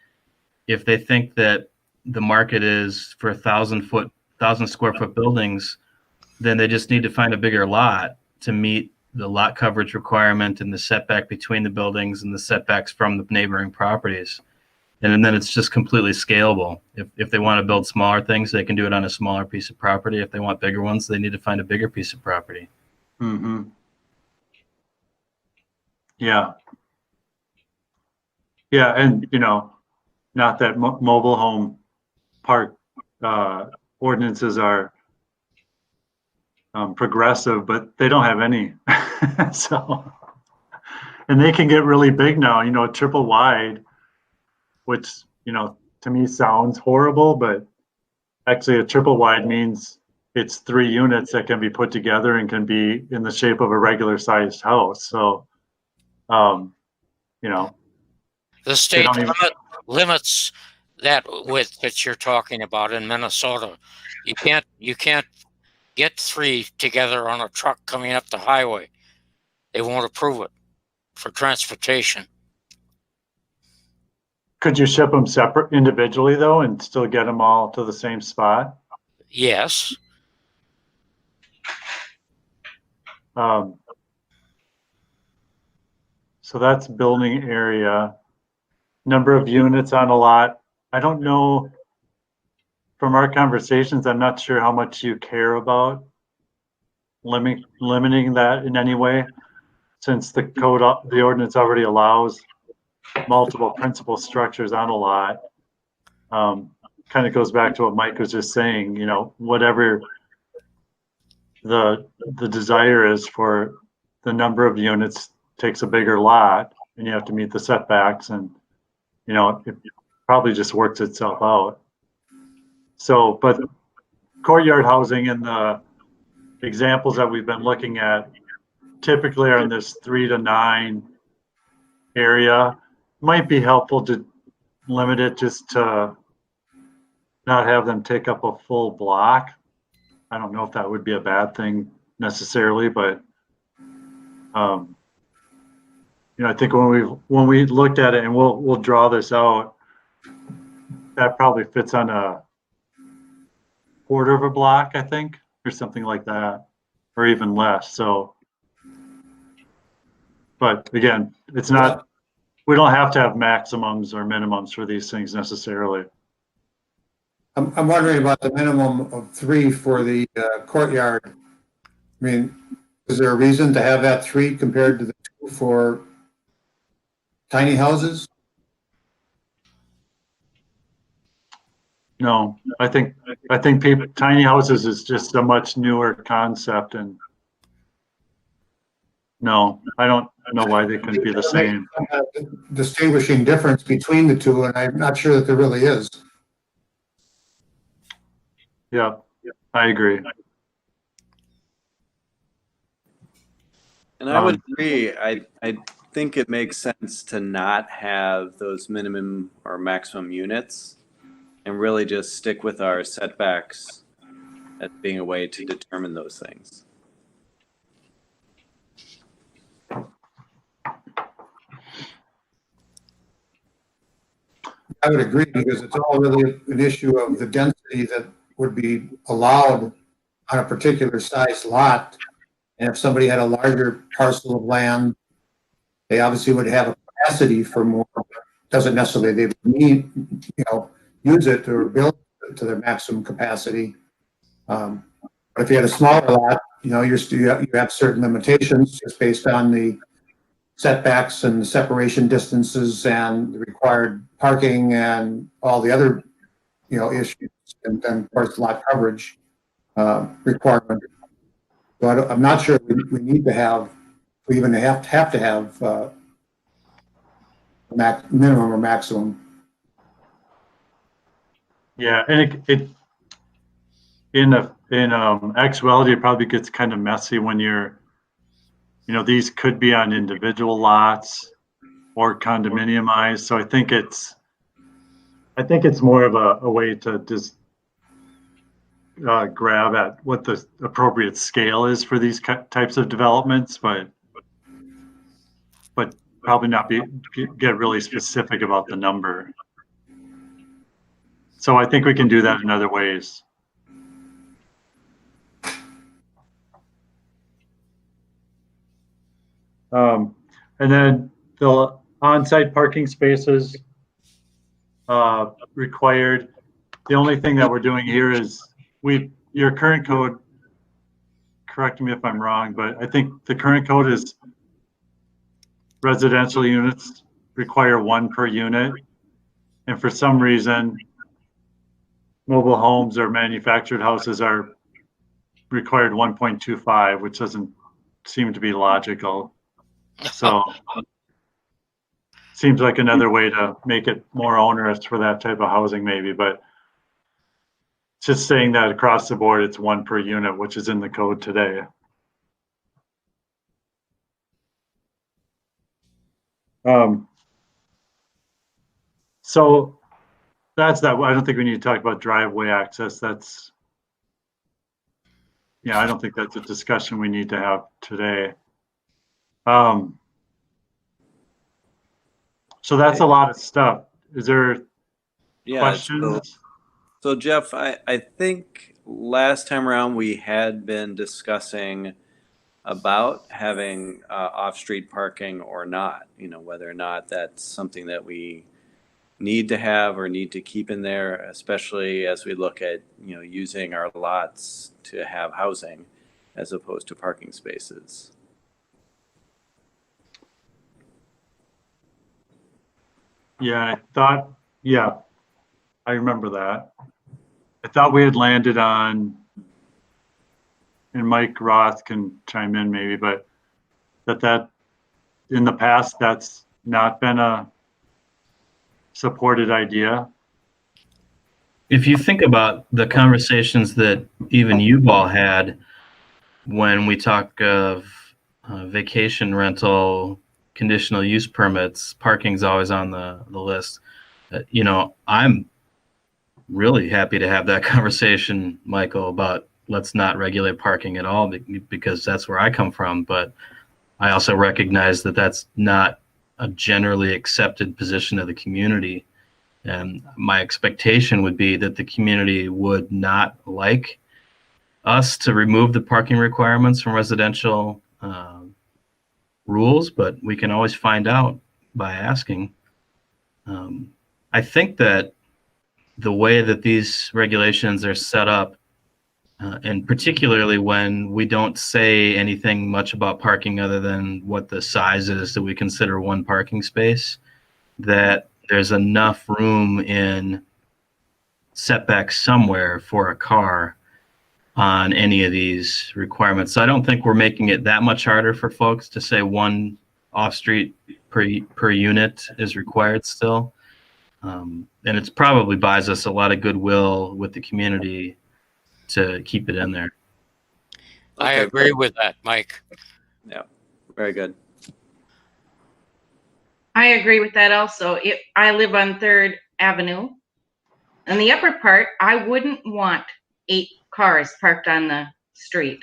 If they think that the market is for 1,000 square foot buildings, then they just need to find a bigger lot to meet the lot coverage requirement and the setback between the buildings and the setbacks from the neighboring properties. And then it's just completely scalable. If they want to build smaller things, they can do it on a smaller piece of property. If they want bigger ones, they need to find a bigger piece of property. Mm-hmm. Yeah. Yeah, and not that mobile home park ordinances are progressive, but they don't have any. So, and they can get really big now. Triple wide, which to me sounds horrible, but actually a triple wide means it's 3 units that can be put together and can be in the shape of a regular sized house. So, The state limits that width that you're talking about in Minnesota. You can't get 3 together on a truck coming up the highway. They won't approve it for transportation. Could you ship them separate individually though and still get them all to the same spot? Yes. So that's building area. Number of units on a lot. I don't know, from our conversations, I'm not sure how much you care about limiting that in any way, since the code, the ordinance already allows multiple principal structures on a lot. Kind of goes back to what Mike was just saying, you know, whatever the desire is for the number of units takes a bigger lot, and you have to meet the setbacks, and you know, it probably just works itself out. So, but courtyard housing and the examples that we've been looking at typically are in this 3 to 9 area. Might be helpful to limit it just to not have them take up a full block. I don't know if that would be a bad thing necessarily, but you know, I think when we looked at it, and we'll draw this out, that probably fits on a quarter of a block, I think, or something like that, or even less. So, but again, it's not, we don't have to have maximums or minimums for these things necessarily. I'm wondering about the minimum of 3 for the courtyard. I mean, is there a reason to have that 3 compared to the 2 for tiny houses? No, I think tiny houses is just a much newer concept, and no, I don't know why they couldn't be the same. Distinguishing difference between the two, and I'm not sure that there really is. Yeah, I agree. And I would agree. I think it makes sense to not have those minimum or maximum units and really just stick with our setbacks as being a way to determine those things. I would agree, because it's all really an issue of the density that would be allowed on a particular size lot. And if somebody had a larger parcel of land, they obviously would have a capacity for more. Doesn't necessarily they would need, you know, use it or build it to their maximum capacity. But if you had a smaller lot, you know, you have certain limitations just based on the setbacks and the separation distances and the required parking and all the other, you know, issues, and then of course lot coverage requirement. But I'm not sure we need to have, we even have to have minimum or maximum. Yeah, and it in actuality, it probably gets kind of messy when you're, you know, these could be on individual lots or condominiumized. So I think it's more of a way to just grab at what the appropriate scale is for these types of developments, but probably not get really specific about the number. So I think we can do that in other ways. And then the on-site parking spaces required. The only thing that we're doing here is your current code, correct me if I'm wrong, but I think the current code is residential units require 1 per unit. And for some reason, mobile homes or manufactured houses are required 1.25, which doesn't seem to be logical. So seems like another way to make it more onerous for that type of housing maybe, but just saying that across the board, it's 1 per unit, which is in the code today. So that's that. I don't think we need to talk about driveway access. That's, yeah, I don't think that's a discussion we need to have today. So that's a lot of stuff. is there Yeah. questions? So Jeff, I think last time around we had been discussing about having off-street parking or not, whether or not that's something that we need to have or need to keep in there, especially as we look at, using our lots to have housing as opposed to parking spaces. Yeah, I remember that. I thought we had landed on, and Mike Roth can chime in maybe, but that in the past, that's not been a supported idea. If you think about the conversations that even you've all had when we talk of vacation rental, conditional use permits, parking's always on the list. I'm really happy to have that conversation, Michael, about let's not regulate parking at all because that's where I come from. But I also recognize that that's not a generally accepted position of the community. And my expectation would be that the community would not like us to remove the parking requirements from residential rules, but we can always find out by asking. I think that the way that these regulations are set up, and particularly when we don't say anything much about parking other than what the size is that we consider one parking space, that there's enough room in setbacks somewhere for a car on any of these requirements. So I don't think we're making it that much harder for folks to say one off-street per unit is required still. And it's probably buys us a lot of goodwill with the community to keep it in there. I agree with that, Mike. Yeah, very good. I agree with that also. I live on 3rd Avenue. In the upper part, I wouldn't want 8 cars parked on the street.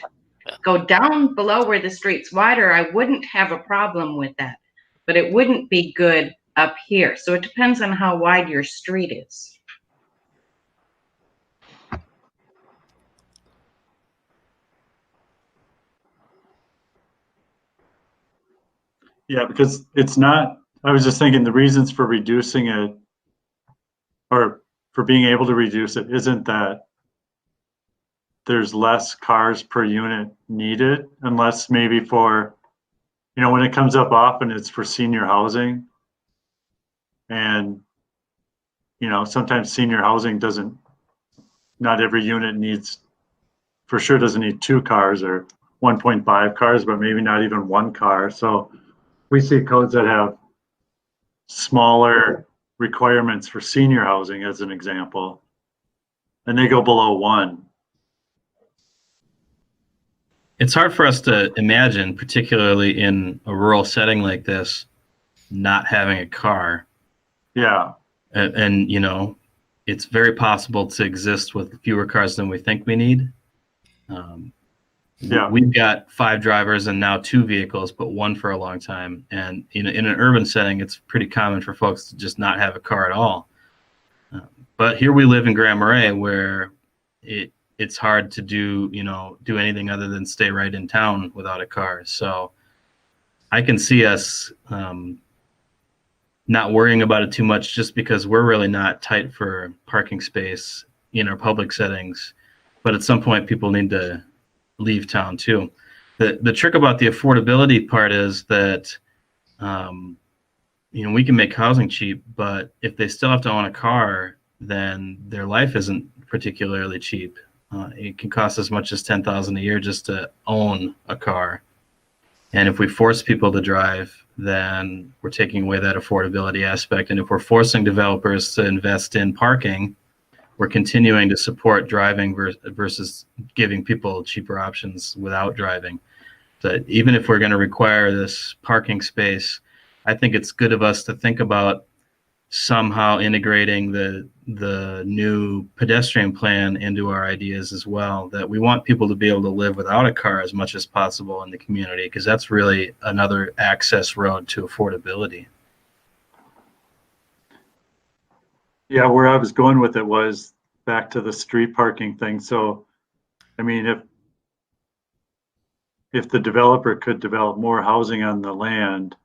Go down below where the street's wider, I wouldn't have a problem with that. But it wouldn't be good up here. So it depends on how wide your street is. Yeah, because it's not, I was just thinking the reasons for reducing it or for being able to reduce it isn't that there's less cars per unit needed, unless maybe for, when it comes up often, it's for senior housing. And, sometimes senior housing not every unit doesn't need 2 cars or 1.5 cars, but maybe not even 1 car. So we see codes that have smaller requirements for senior housing as an example, and they go below 1. It's hard for us to imagine, particularly in a rural setting like this, not having a car. Yeah. And it's very possible to exist with fewer cars than we think we need. Yeah. We've got 5 drivers and now 2 vehicles, but 1 for a long time. And in an urban setting, it's pretty common for folks to just not have a car at all. But here we live in Grand Marais, where it's hard to do anything other than stay right in town without a car. So I can see us not worrying about it too much, just because we're really not tight for parking space in our public settings. But at some point, people need to leave town too. The trick about the affordability part is that we can make housing cheap, but if they still have to own a car, then their life isn't particularly cheap. It can cost as much as $10,000 a year just to own a car. And if we force people to drive, then we're taking away that affordability aspect. And if we're forcing developers to invest in parking, we're continuing to support driving versus giving people cheaper options without driving. So even if we're going to require this parking space, I think it's good of us to think about somehow integrating the new pedestrian plan into our ideas as well, that we want people to be able to live without a car as much as possible in the community, because that's really another access road to affordability. Yeah, where I was going with it was back to the street parking thing. So, I mean, if the developer could develop more housing on the land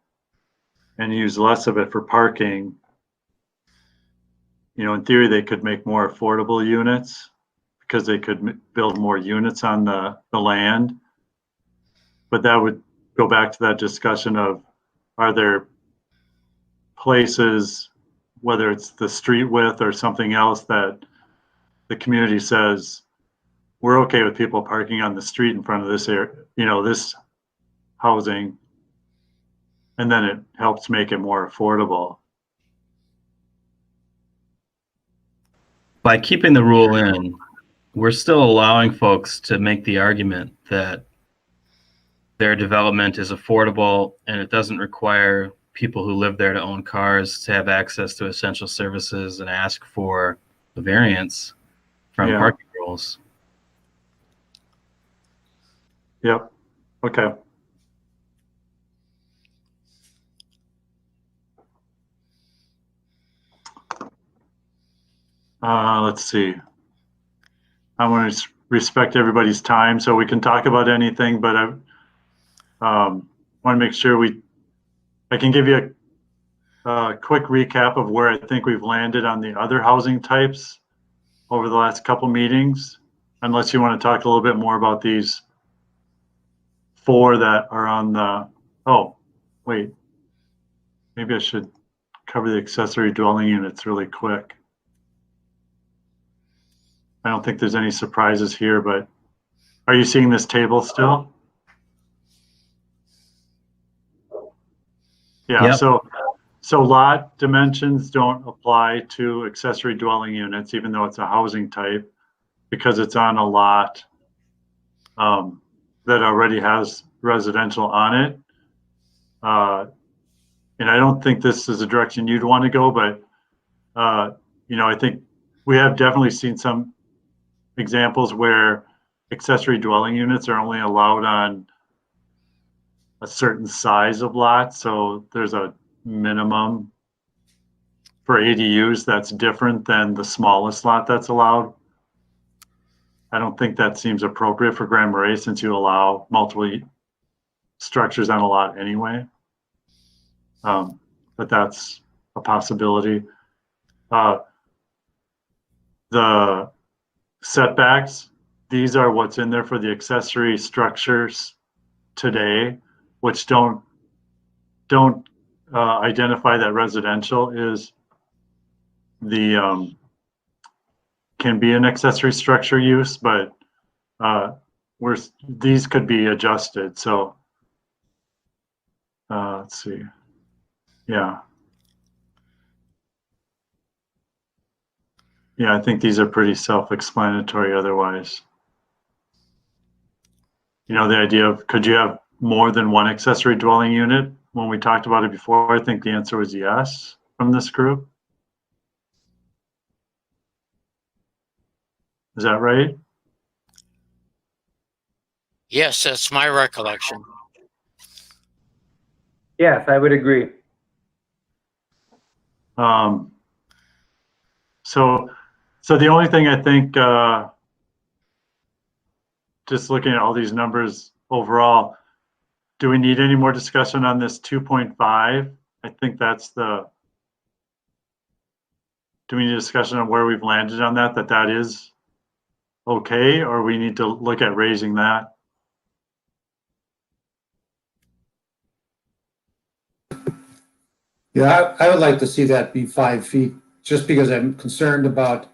and use less of it for parking, you know, in theory, they could make more affordable units because they could build more units on the land. But that would go back to that discussion of, are there places, whether it's the street width or something else, that the community says, we're okay with people parking on the street in front of this area, you know, this housing, and then it helps make it more affordable. By keeping the rule in, we're still allowing folks to make the argument that their development is affordable and it doesn't require people who live there to own cars to have access to essential services and ask for a variance from Yeah. parking rules. Yep. Okay. Let's see. I want to respect everybody's time so we can talk about anything, but I want to make sure I can give you a quick recap of where I think we've landed on the other housing types over the last couple meetings, unless you want to talk a little bit more about these 4 that are on the, oh, wait, maybe I should cover the accessory dwelling units really quick. I don't think there's any surprises here, but are you seeing this table still? Yeah, Yep. so lot dimensions don't apply to accessory dwelling units, even though it's a housing type, because it's on a lot that already has residential on it. And I don't think this is a direction you'd want to go, but you know, I think we have definitely seen some examples where accessory dwelling units are only allowed on a certain size of lot. So there's a minimum for ADUs that's different than the smallest lot that's allowed. I don't think that seems appropriate for Grand Marais since you allow multiple structures on a lot anyway. But that's a possibility. The setbacks, these are what's in there for the accessory structures today, which don't identify that residential is the can be an accessory structure use, but these could be adjusted. So let's see. Yeah. Yeah, I think these are pretty self-explanatory otherwise. You know, the idea of could you have more than one accessory dwelling unit? When we talked about it before, I think the answer was yes from this group. Is that right? Yes, that's my recollection. Yes, I would agree. So the only thing I think, just looking at all these numbers overall, do we need any more discussion on this 2.5? I think that's do we need a discussion on where we've landed on that is okay, or we need to look at raising that? Yeah, I would like to see that be 5 feet, just because I'm concerned about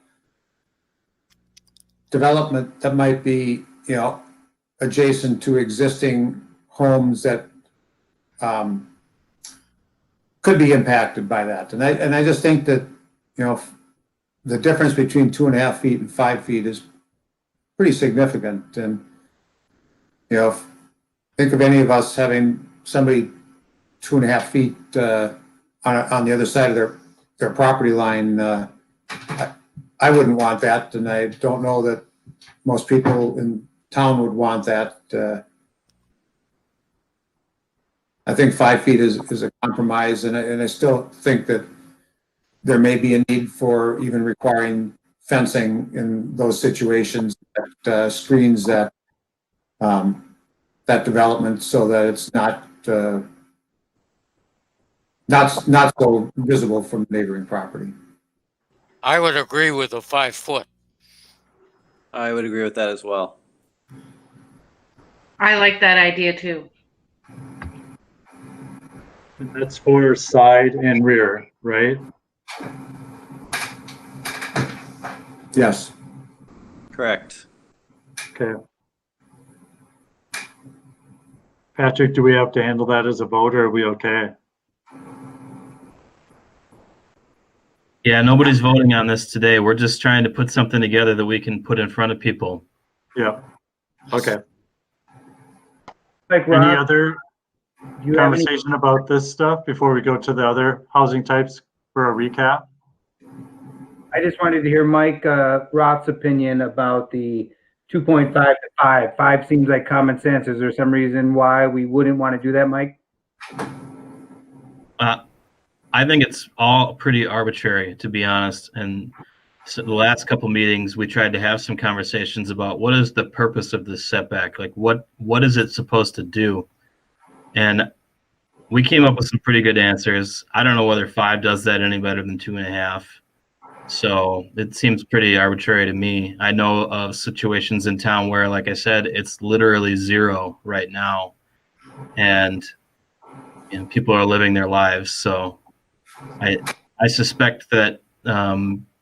development that might be, you know, adjacent to existing homes that could be impacted by that. And I just think that, you know, the difference between 2.5 feet and 5 feet is pretty significant. And, you know, think of any of us having somebody 2.5 feet on the other side of their property line. I wouldn't want that, and I don't know that most people in town would want that. I think 5 feet is a compromise, and I still think that there may be a need for even requiring fencing in those situations that screens that that development so that it's not so visible from neighboring property. I would agree with the 5 foot. I would agree with that as well. I like that idea too. That's for side and rear, right? Yes. Correct. Okay. Patrick, do we have to handle that as a vote, or are we okay? Yeah, nobody's voting on this today. We're just trying to put something together that we can put in front of people. Yeah. Okay. Like Any Rob, other do you have any, conversation about this stuff before we go to the other housing types for a recap? I just wanted to hear Mike Roth's opinion about the 2.5 to 5. 5 seems like common sense. Is there some reason why we wouldn't want to do that, Mike? I think it's all pretty arbitrary, to be honest. And so the last couple meetings, we tried to have some conversations about what is the purpose of this setback? Like, what is it supposed to do? And we came up with some pretty good answers. I don't know whether 5 does that any better than 2.5. So it seems pretty arbitrary to me. I know of situations in town where, like I said, it's literally 0 right now. And people are living their lives. So I suspect that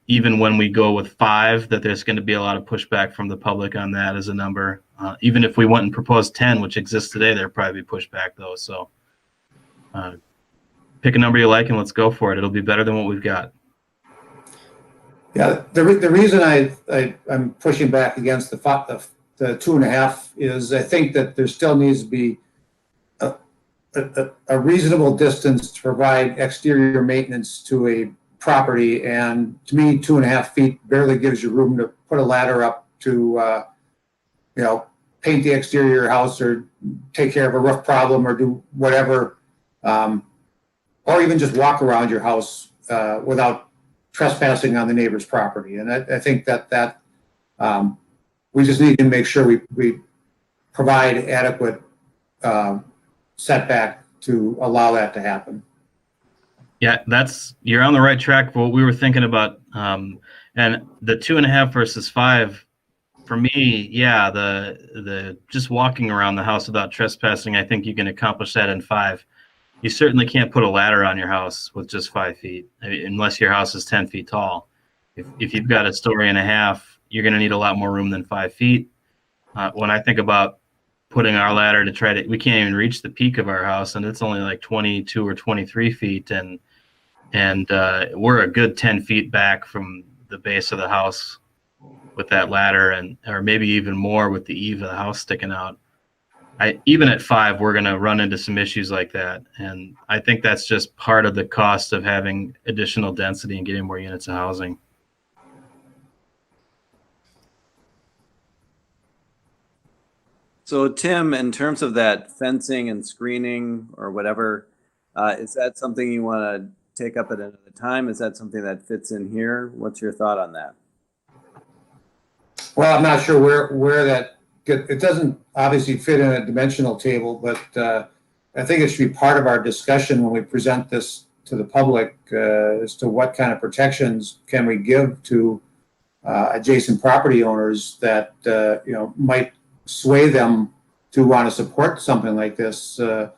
even when we go with 5, that there's going to be a lot of pushback from the public on that as a number. Even if we went and proposed 10, which exists today, there'd probably be pushback though. So pick a number you like and let's go for it. It'll be better than what we've got. Yeah, the reason I'm pushing back against the 2.5 is I think that there still needs to be a reasonable distance to provide exterior maintenance to a property, and to me, 2.5 feet barely gives you room to put a ladder up to, paint the exterior of your house or take care of a roof problem or do whatever, or even just walk around your house without trespassing on the neighbor's property. And I think that we just need to make sure we provide adequate setback to allow that to happen. Yeah, you're on the right track for what we were thinking about. And the 2.5 versus 5, for me, yeah, the just walking around the house without trespassing, I think you can accomplish that in 5. You certainly can't put a ladder on your house with just 5 feet, unless your house is 10 feet tall. If you've got a story and a half, you're going to need a lot more room than 5 feet. When I think about putting our ladder we can't even reach the peak of our house, and it's only like 22 or 23 feet, and we're a good 10 feet back from the base of the house with that ladder, or maybe even more with the eave of the house sticking out. Even at 5, we're going to run into some issues like that. And I think that's just part of the cost of having additional density and getting more units of housing. So Tim, in terms of that fencing and screening or whatever, is that something you want to take up at another time? Is that something that fits in here? What's your thought on that? Well, I'm not sure where that, it doesn't obviously fit in a dimensional table, but I think it should be part of our discussion when we present this to the public as to what kind of protections can we give to adjacent property owners that might sway them to want to support something like this. If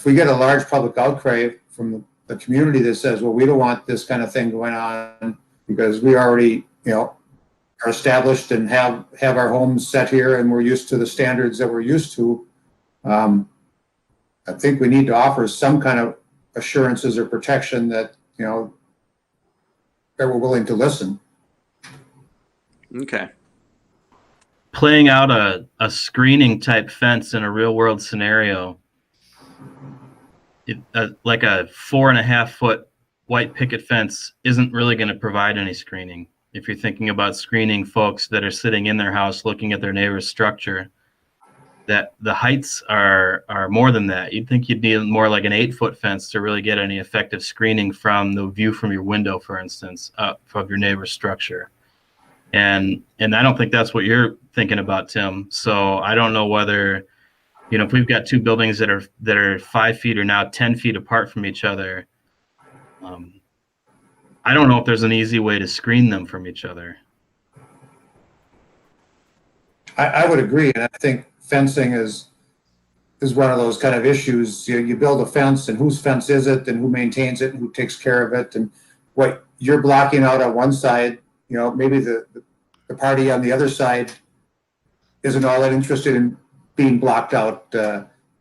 we get a large public outcry from the community that says, well, we don't want this kind of thing going on because we already, are established and have our homes set here and we're used to the standards that we're used to. I think we need to offer some kind of assurances or protection that, that we're willing to listen. Okay. Playing out a screening type fence in a real world scenario, like a 4.5 foot white picket fence isn't really going to provide any screening. If you're thinking about screening folks that are sitting in their house looking at their neighbor's structure, that the heights are more than that. You'd think you'd need more like an 8-foot fence to really get any effective screening from the view from your window, for instance, of your neighbor's structure. And I don't think that's what you're thinking about, Tim. So I don't know whether, if we've got two buildings that are 5 feet or now 10 feet apart from each other, I don't know if there's an easy way to screen them from each other. I would agree, and I think fencing is one of those kind of issues. You build a fence, and whose fence is it, and who maintains it, and who takes care of it, and what you're blocking out on one side, maybe the party on the other side isn't all that interested in being blocked out.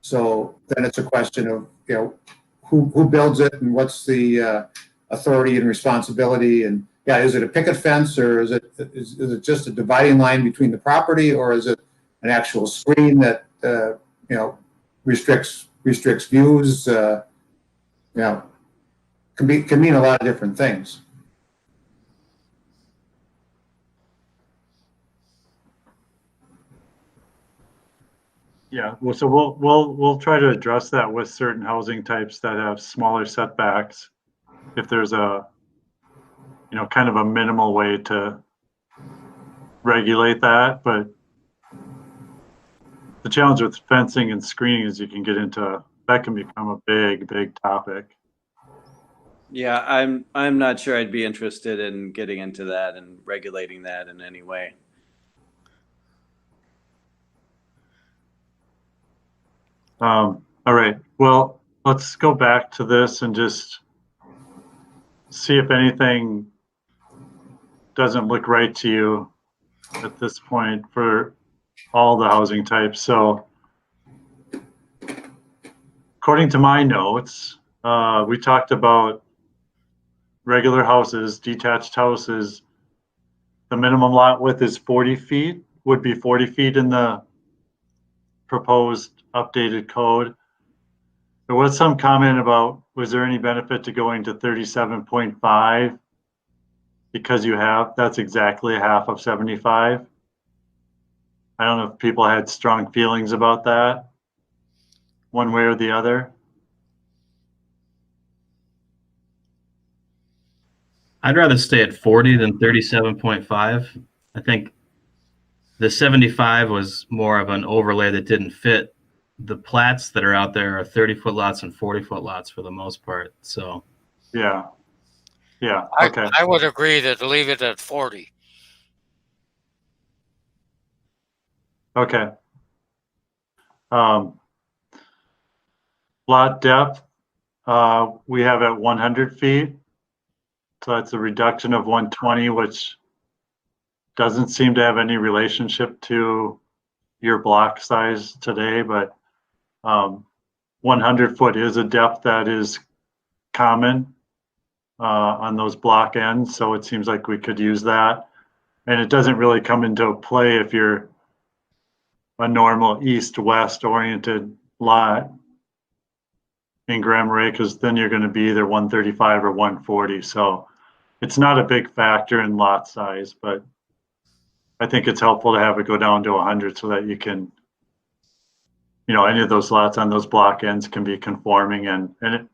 So then it's a question of, who builds it and what's the authority and responsibility. And yeah, is it a picket fence, or is it just a dividing line between the property, or is it an actual screen that, restricts views? Can mean a lot of different things. Yeah, well, so we'll try to address that with certain housing types that have smaller setbacks. If there's a, kind of a minimal way to regulate that, but the challenge with fencing and screening is that can become a big topic. Yeah, I'm not sure I'd be interested in getting into that and regulating that in any way. All right, well, let's go back to this and just see if anything doesn't look right to you at this point for all the housing types. So according to my notes, we talked about regular houses, detached houses. The minimum lot width is 40 feet, would be 40 feet in the proposed updated code. There was some comment about, was there any benefit to going to 37.5? Because that's exactly half of 75. I don't know if people had strong feelings about that, one way or the other. I'd rather stay at 40 than 37.5. I think the 75 was more of an overlay that didn't fit. The plats that are out there are 30-foot lots and 40-foot lots for the most part. So yeah, okay. I would agree to leave it at 40. Okay. Lot depth, we have at 100 feet. So that's a reduction of 120, which doesn't seem to have any relationship to your block size today, but 100 foot is a depth that is common on those block ends. So it seems like we could use that. And it doesn't really come into play if you're a normal east-west oriented lot in Grand Marais, because then you're going to be either 135 or 140. So it's not a big factor in lot size, but I think it's helpful to have it go down to 100 so that you can, any of those lots on those block ends can be conforming, and it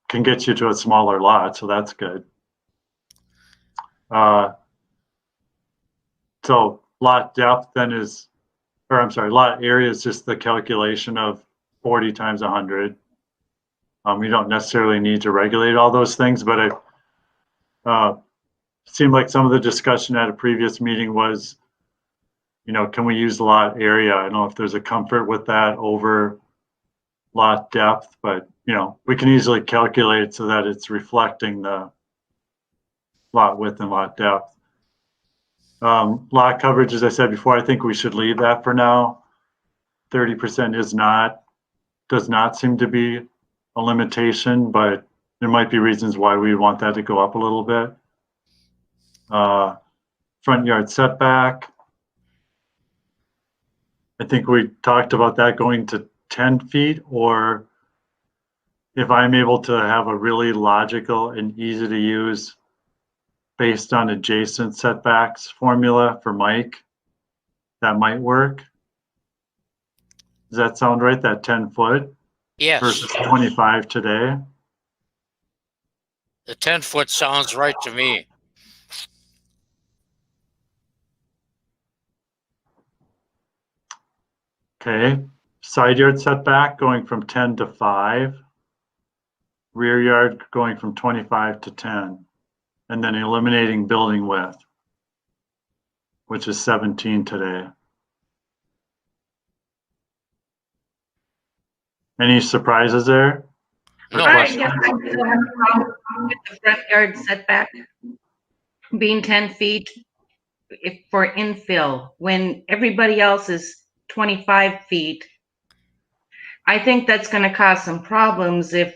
can get you to a smaller lot. So that's good. So lot depth then lot area is just the calculation of 40 times 100. You don't necessarily need to regulate all those things, but it seemed like some of the discussion at a previous meeting was, can we use lot area? I don't know if there's a comfort with that over lot depth, but we can easily calculate it so that it's reflecting the lot width and lot depth. Lot coverage, as I said before, I think we should leave that for now. 30% does not seem to be a limitation, but there might be reasons why we want that to go up a little bit. Front yard setback, I think we talked about that going to 10 feet, or if I'm able to have a really logical and easy to use based on adjacent setbacks formula for Mike, that might work. Does that sound right? That 10 foot Yes, versus 25 today? the 10-foot sounds right to me. Okay. Side yard setback going from 10 to 5. Rear yard going from 25 to 10. And then eliminating building width, which is 17 today. Any surprises there? No, I guess I still have a problem with the front yard setback being 10 feet if for infill, when everybody else is 25 feet. I think that's gonna cause some problems if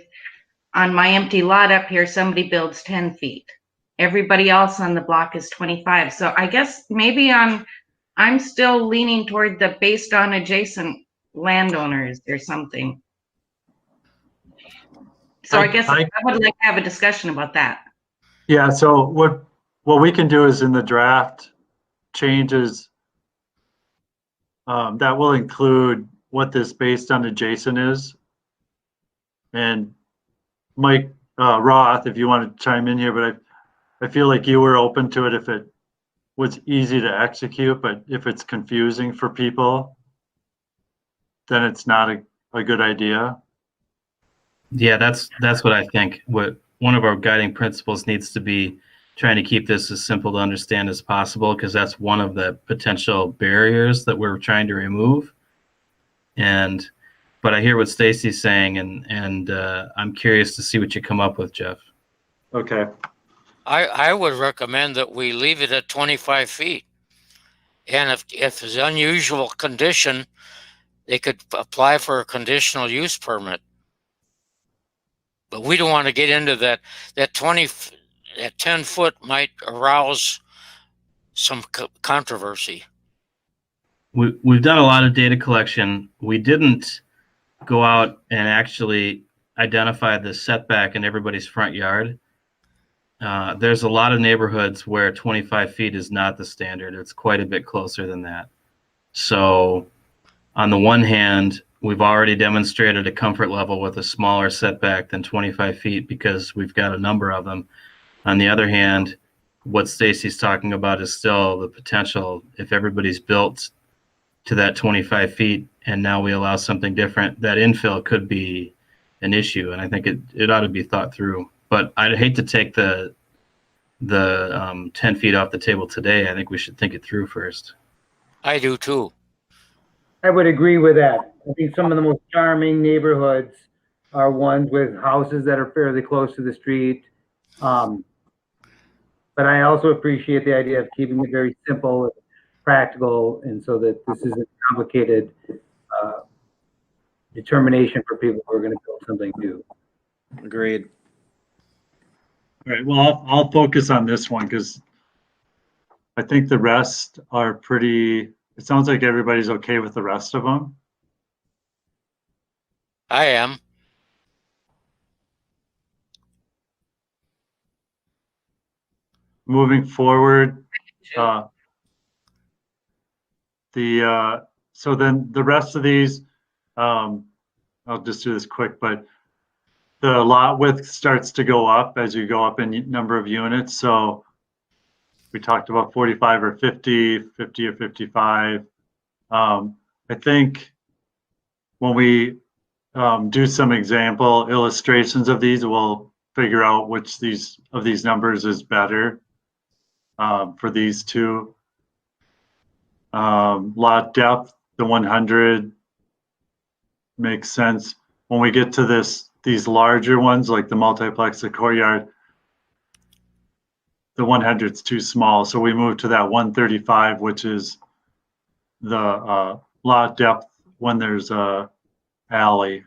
on my empty lot up here, somebody builds 10 feet. Everybody else on the block is 25. So I guess maybe I'm still leaning toward the based on adjacent landowners or something. So I guess I would like to have a discussion about that. Yeah, so what we can do is in the draft changes that will include what this based on adjacent is. And Mike Roth, if you want to chime in here, but I feel like you were open to it if it was easy to execute, but if it's confusing for people, then it's not a good idea. Yeah, that's what I think. What one of our guiding principles needs to be trying to keep this as simple to understand as possible, because that's one of the potential barriers that we're trying to remove. But I hear what Stacy's saying, and I'm curious to see what you come up with, Jeff. Okay. I would recommend that we leave it at 25 feet. And if there's unusual condition, they could apply for a conditional use permit. But we don't want to get into that. That 10 foot might arouse some controversy. We've done a lot of data collection. We didn't go out and actually identify the setback in everybody's front yard. There's a lot of neighborhoods where 25 feet is not the standard. It's quite a bit closer than that. So on the one hand, we've already demonstrated a comfort level with a smaller setback than 25 feet because we've got a number of them. On the other hand, what Stacy's talking about is still the potential. If everybody's built to that 25 feet and now we allow something different, that infill could be an issue. And I think it ought to be thought through. But I'd hate to take the 10 feet off the table today. I think we should think it through first. I do too. I would agree with that. I think some of the most charming neighborhoods are ones with houses that are fairly close to the street. But I also appreciate the idea of keeping it very simple, practical, and so that this isn't complicated determination for people who are going to build something new. Agreed. All right, well, I'll focus on this one because I think the rest are pretty, it sounds like everybody's okay with the rest of them. I am. Moving forward, so then the rest of these, I'll just do this quick, but the lot width starts to go up as you go up in number of units. So we talked about 45 or 50, 50 or 55. I think when we do some example illustrations of these, we'll figure out which of these numbers is better for these two. Lot depth, the 100 makes sense. When we get to these larger ones like the multiplex, the courtyard, the 100's too small. So we move to that 135, which is the lot depth when there's a alley.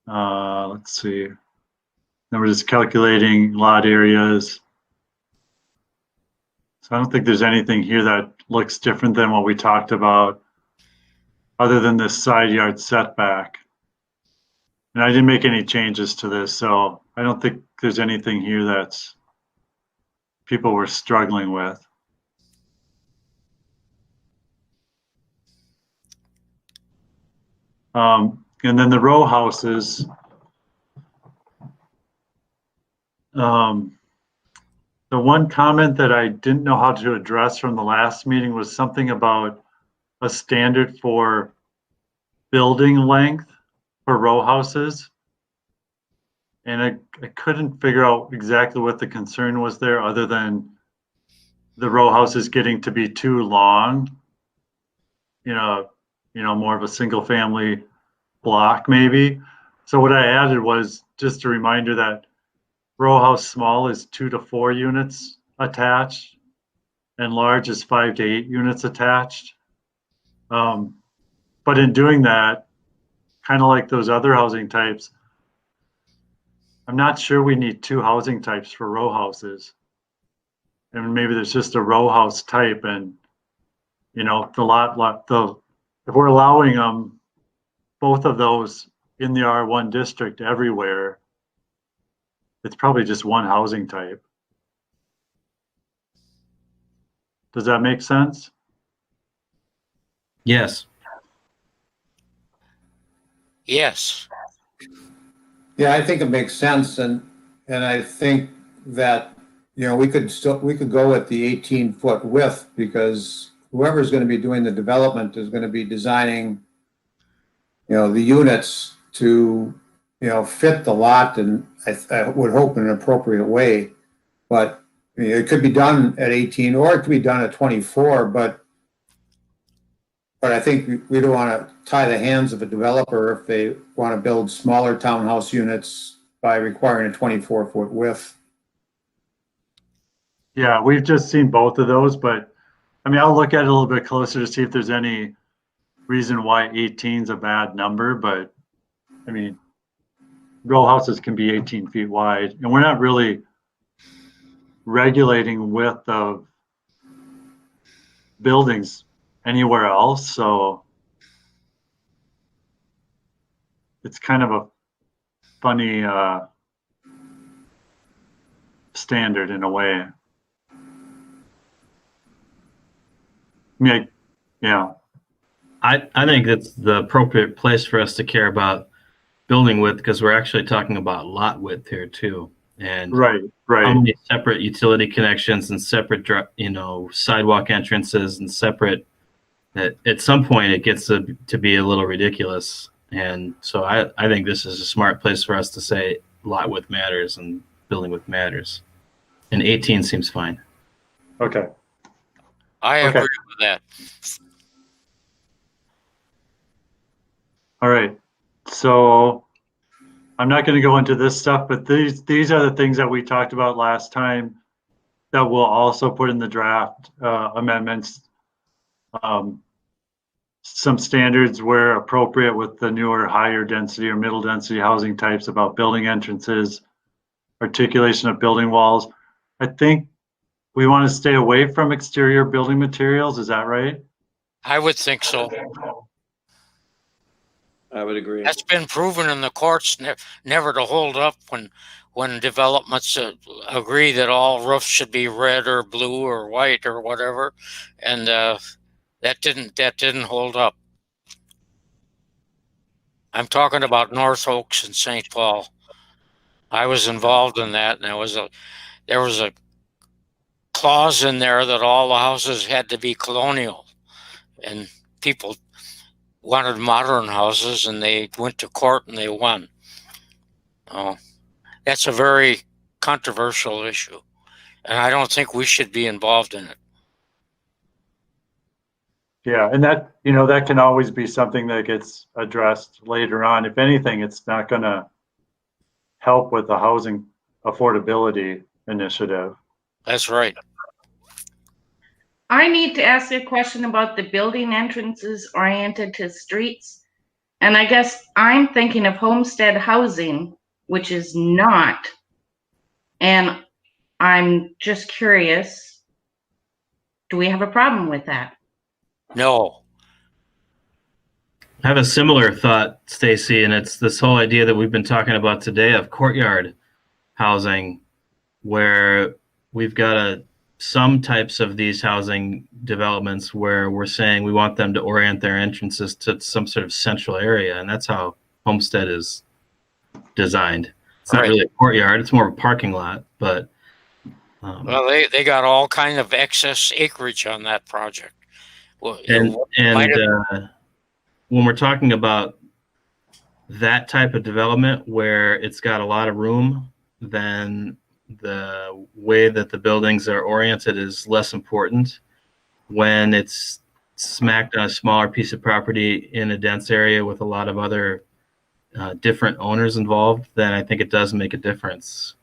Let's see. Then we're just calculating lot areas. So I don't think there's anything here that looks different than what we talked about other than this side yard setback. And I didn't make any changes to this, so I don't think there's anything here that's people were struggling with. And then the row houses. The one comment that I didn't know how to address from the last meeting was something about a standard for building length for row houses. And I couldn't figure out exactly what the concern was there, other than the row houses getting to be too long. More of a single family block maybe. So what I added was just a reminder that row house small is 2 to 4 units attached, and large is 5 to 8 units attached. But in doing that, kind of like those other housing types, I'm not sure we need 2 housing types for row houses. And maybe there's just a row house type, and if we're allowing both of those in the R1 district everywhere, it's probably just one housing type. Does that make sense? Yes. Yes. Yeah, I think it makes sense, and I think that, we could go with the 18-foot width, because whoever's going to be doing the development is going to be designing, the units to, fit the lot, and I would hope in an appropriate way. But it could be done at 18, or it could be done at 24, but I think we don't want to tie the hands of a developer if they want to build smaller townhouse units by requiring a 24-foot width. Yeah, we've just seen both of those, but I'll look at it a little bit closer to see if there's any reason why 18 is a bad number. But row houses can be 18 feet wide, and we're not really regulating width of buildings anywhere else, so it's kind of a funny standard in a way. Yeah. I think that's the appropriate place for us to care about building width, because we're actually talking about lot width here too. And right. How many separate utility connections and separate, sidewalk entrances and separate, at some point it gets to be a little ridiculous. And so I think this is a smart place for us to say lot width matters and building width matters. And 18 seems fine. Okay. I agree with that. All right. So I'm not going to go into this stuff, but these are the things that we talked about last time that we'll also put in the draft amendments. Some standards where appropriate with the newer higher density or middle density housing types about building entrances, articulation of building walls. I think we want to stay away from exterior building materials. Is that right? I would think so. I would agree. That's been proven in the courts never to hold up when developments agree that all roofs should be red or blue or white or whatever, and that didn't hold up. I'm talking about North Oaks and St. Paul. I was involved in that, and there was a clause in there that all the houses had to be colonial, and people wanted modern houses, and they went to court and they won. Oh, that's a very controversial issue, and I don't think we should be involved in it. Yeah, and that can always be something that gets addressed later on. If anything, it's not going to help with the housing affordability initiative. That's right. I need to ask a question about the building entrances oriented to streets. And I guess I'm thinking of homestead housing, which is not. And I'm just curious, do we have a problem with that? No. I have a similar thought, Stacy, and it's this whole idea that we've been talking about today of courtyard housing, where we've got some types of these housing developments where we're saying we want them to orient their entrances to some sort of central area, and that's how Homestead is designed. It's not Right. really a courtyard; it's more of a parking lot. But Well, they got all kind of excess acreage on that project. Well, and when we're talking about that type of development where it's got a lot of room, then the way that the buildings are oriented is less important. When it's smacked on a smaller piece of property in a dense area with a lot of other different owners involved, then I think it does make a difference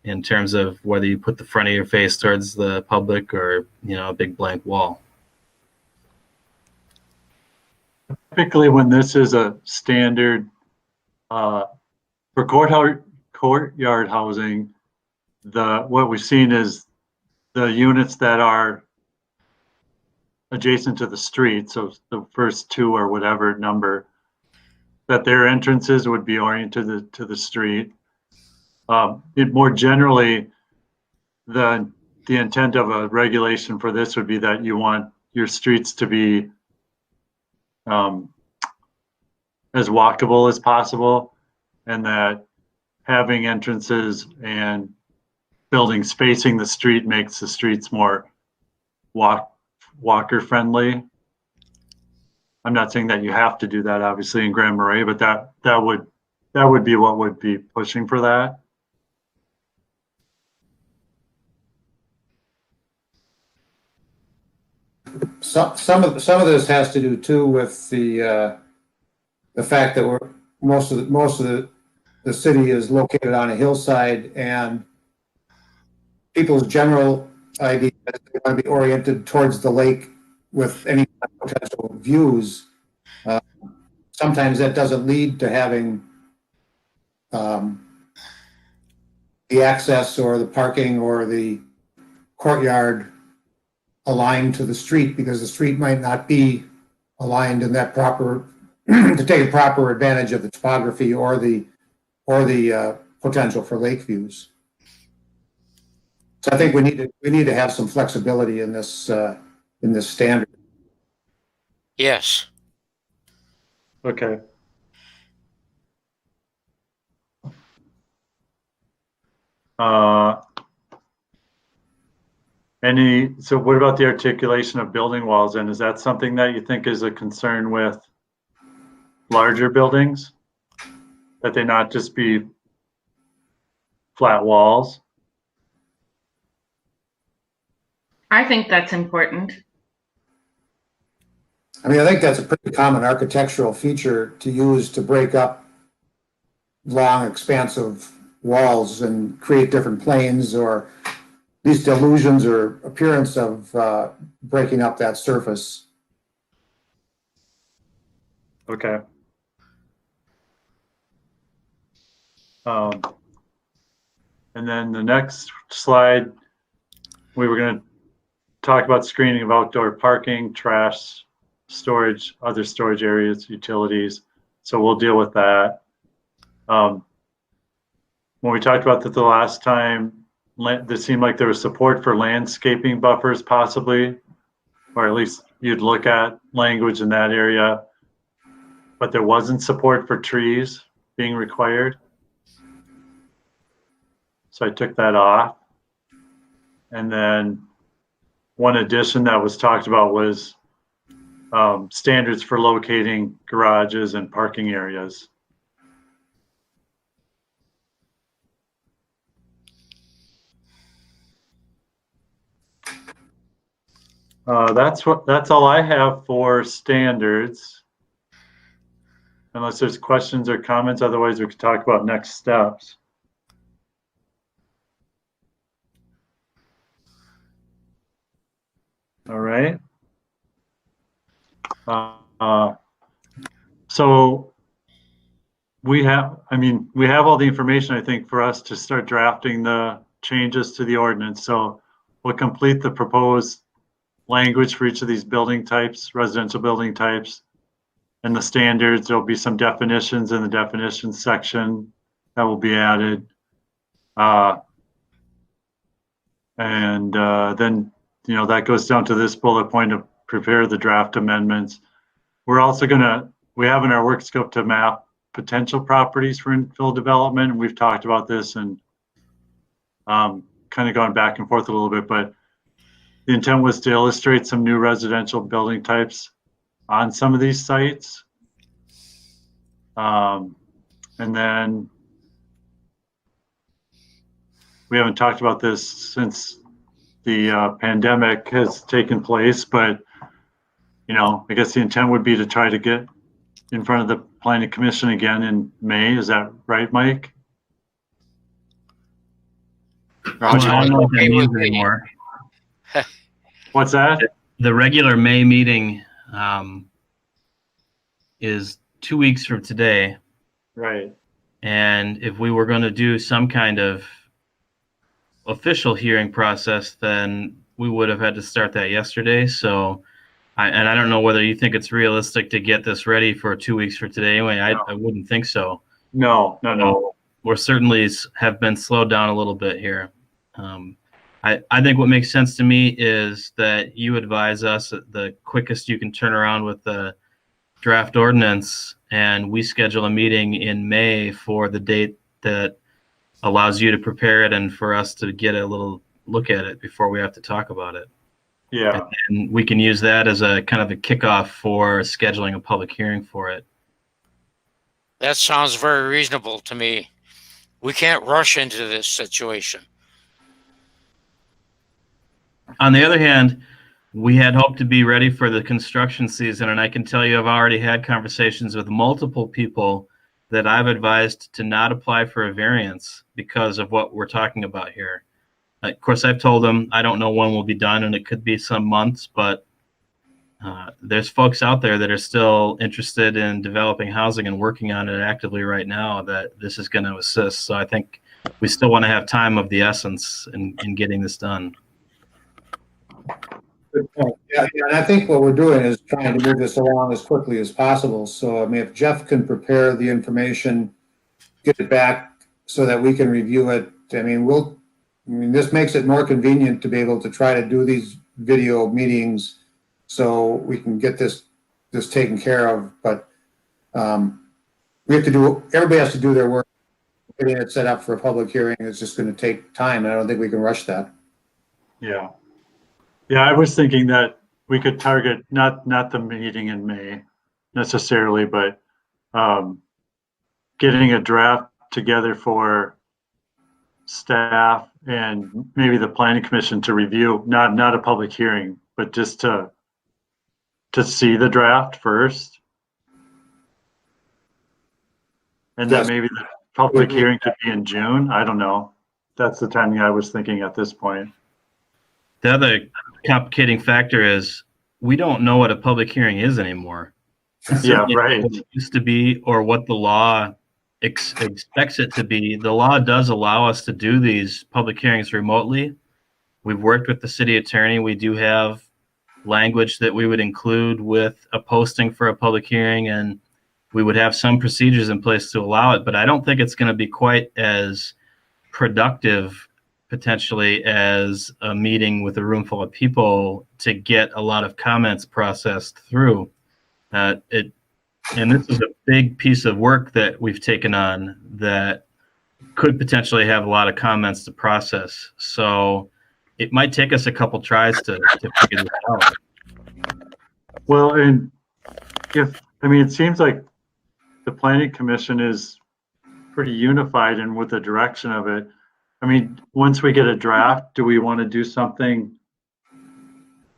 in terms of whether you put the front of your face towards the public or, a big blank wall. Typically, when this is a standard for courtyard housing, what we've seen is the units that are adjacent to the street, so the first two or whatever number, that their entrances would be oriented to the street. More generally, the intent of a regulation for this would be that you want your streets to be as walkable as possible, and that having entrances and buildings facing the street makes the streets more walker friendly. I'm not saying that you have to do that, obviously, in Grand Marais, but that would be what would be pushing for that. Some of this has to do too with the fact that most of the city is located on a hillside, and people's general idea is they want to be oriented towards the lake with any potential views. Sometimes that doesn't lead to having the access or the parking or the courtyard aligned to the street, because the street might not be aligned in that proper to take proper advantage of the topography or the potential for lake views. So I think we need to have some flexibility in this standard. yes. Okay. So what about the articulation of building walls? And is that something that you think is a concern with larger buildings? That they not just be flat walls? I think that's important. I mean, I think that's a pretty common architectural feature to use to break up long, expansive walls and create different planes, or at least illusions or appearance of breaking up that surface. Okay. And then the next slide, we were going to talk about screening of outdoor parking, trash, storage, other storage areas, utilities. So we'll deal with that. When we talked about that the last time, there seemed like there was support for landscaping buffers possibly, or at least you'd look at language in that area, but there wasn't support for trees being required. So I took that off. And then one addition that was talked about was standards for locating garages and parking areas. That's all I have for standards. Unless there's questions or comments, otherwise we could talk about next steps. All right. So we have all the information, I think, for us to start drafting the changes to the ordinance. So we'll complete the proposed language for each of these building types, residential building types, and the standards. There'll be some definitions in the definitions section that will be added. And then, that goes down to this bullet point of prepare the draft amendments. We're also we have in our work scope to map potential properties for infill development. We've talked about this and kind of gone back and forth a little bit, but the intent was to illustrate some new residential building types on some of these sites. And then we haven't talked about this since the pandemic has taken place, but I guess the intent would be to try to get in front of the Planning Commission again in May. Is that right, Mike? Well, I don't know what that Okay with means me. anymore. What's that? The regular May meeting is 2 weeks from today. Right. And if we were going to do some kind of official hearing process, then we would have had to start that yesterday. So, I don't know whether you think it's realistic to get this ready for 2 weeks for today. Anyway, I wouldn't think so. No. We're certainly have been slowed down a little bit here. I think what makes sense to me is that you advise us the quickest you can turn around with the draft ordinance, and we schedule a meeting in May for the date that allows you to prepare it and for us to get a little look at it before we have to talk about it. Yeah. And we can use that as a kind of a kickoff for scheduling a public hearing for it. That sounds very reasonable to me. We can't rush into this situation. On the other hand, we had hoped to be ready for the construction season, and I can tell you I've already had conversations with multiple people that I've advised to not apply for a variance because of what we're talking about here. Of course, I've told them I don't know when we'll be done, and it could be some months, but there's folks out there that are still interested in developing housing and working on it actively right now that this is going to assist. So I think we still want to have time of the essence in getting this done. Good point. Yeah, and I think what we're doing is trying to move this along as quickly as possible. So, I mean, if Jeff can prepare the information, get it back so that we can review it. I mean, this makes it more convenient to be able to try to do these video meetings so we can get this taken care of. But everybody has to do their work. Getting it set up for a public hearing is just going to take time. And I don't think we can rush that. Yeah. Yeah, I was thinking that we could target not the meeting in May necessarily, but getting a draft together for staff and maybe the Planning Commission to review, not a public hearing, but just to see the draft first. And then Yes. maybe the public hearing could be in June. I don't know. That's the timing I was thinking at this point. The other complicating factor is we don't know what a public hearing is anymore. Yeah, right. What it used to be or what the law expects it to be. The law does allow us to do these public hearings remotely. We've worked with the city attorney. We do have language that we would include with a posting for a public hearing, and we would have some procedures in place to allow it, but I don't think it's going to be quite as productive potentially as a meeting with a room full of people to get a lot of comments processed through. And this is a big piece of work that we've taken on that could potentially have a lot of comments to process. So it might take us a couple tries to figure this out. Well, and it seems like the Planning Commission is pretty unified in with the direction of it. I mean, once we get a draft, do we want to do something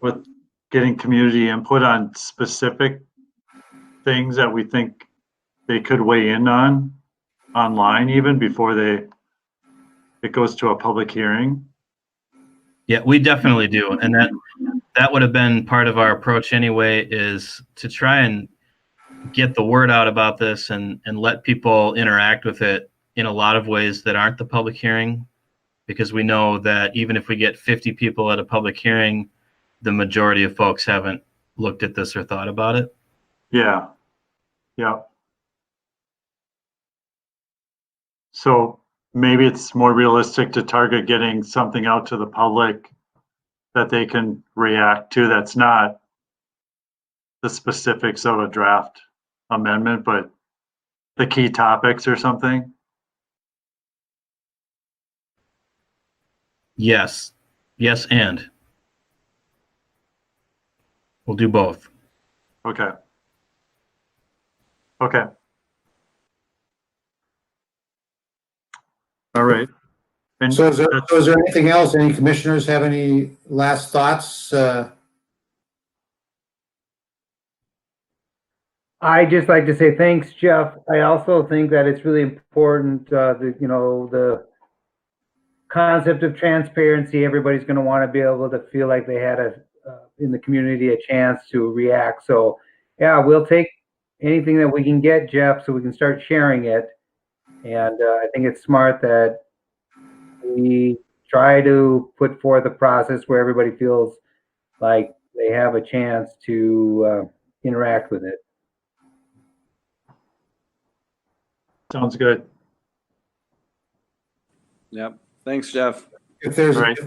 with getting community input on specific things that we think they could weigh in on online even before it goes to a public hearing? Yeah, we definitely do. And that would have been part of our approach anyway, is to try and get the word out about this and let people interact with it in a lot of ways that aren't the public hearing, because we know that even if we get 50 people at a public hearing, the majority of folks haven't looked at this or thought about it. Yeah. Yeah. So maybe it's more realistic to target getting something out to the public that they can react to that's not the specifics of a draft amendment, but the key topics or something. Yes. Yes, and we'll do both. Okay. Okay. All right. And So is there anything else? Any commissioners have any last thoughts? I just like to say thanks, Jeff. I also think that it's really important, the concept of transparency. Everybody's going to want to be able to feel like they had in the community, a chance to react. So yeah, we'll take anything that we can get, Jeff, so we can start sharing it. And I think it's smart that we try to put forth a process where everybody feels like they have a chance to interact with it. sounds good. Yep. Thanks, Jeff. If there's Right.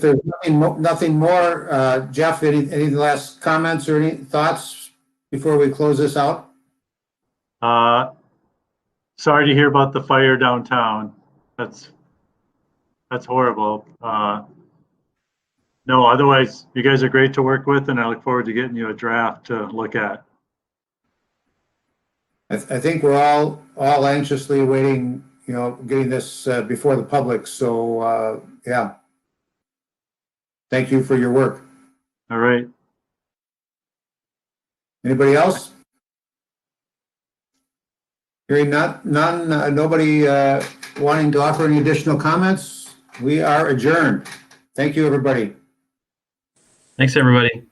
nothing more, Jeff, any last comments or any thoughts before we close this out? Sorry to hear about the fire downtown. That's horrible. No, otherwise, you guys are great to work with, and I look forward to getting you a draft to look at. I think we're all anxiously awaiting, getting this before the public. So, yeah. Thank you for your work. All right. Anybody else? Hearing none, nobody wanting to offer any additional comments? We are adjourned. Thank you, everybody. Thanks, everybody.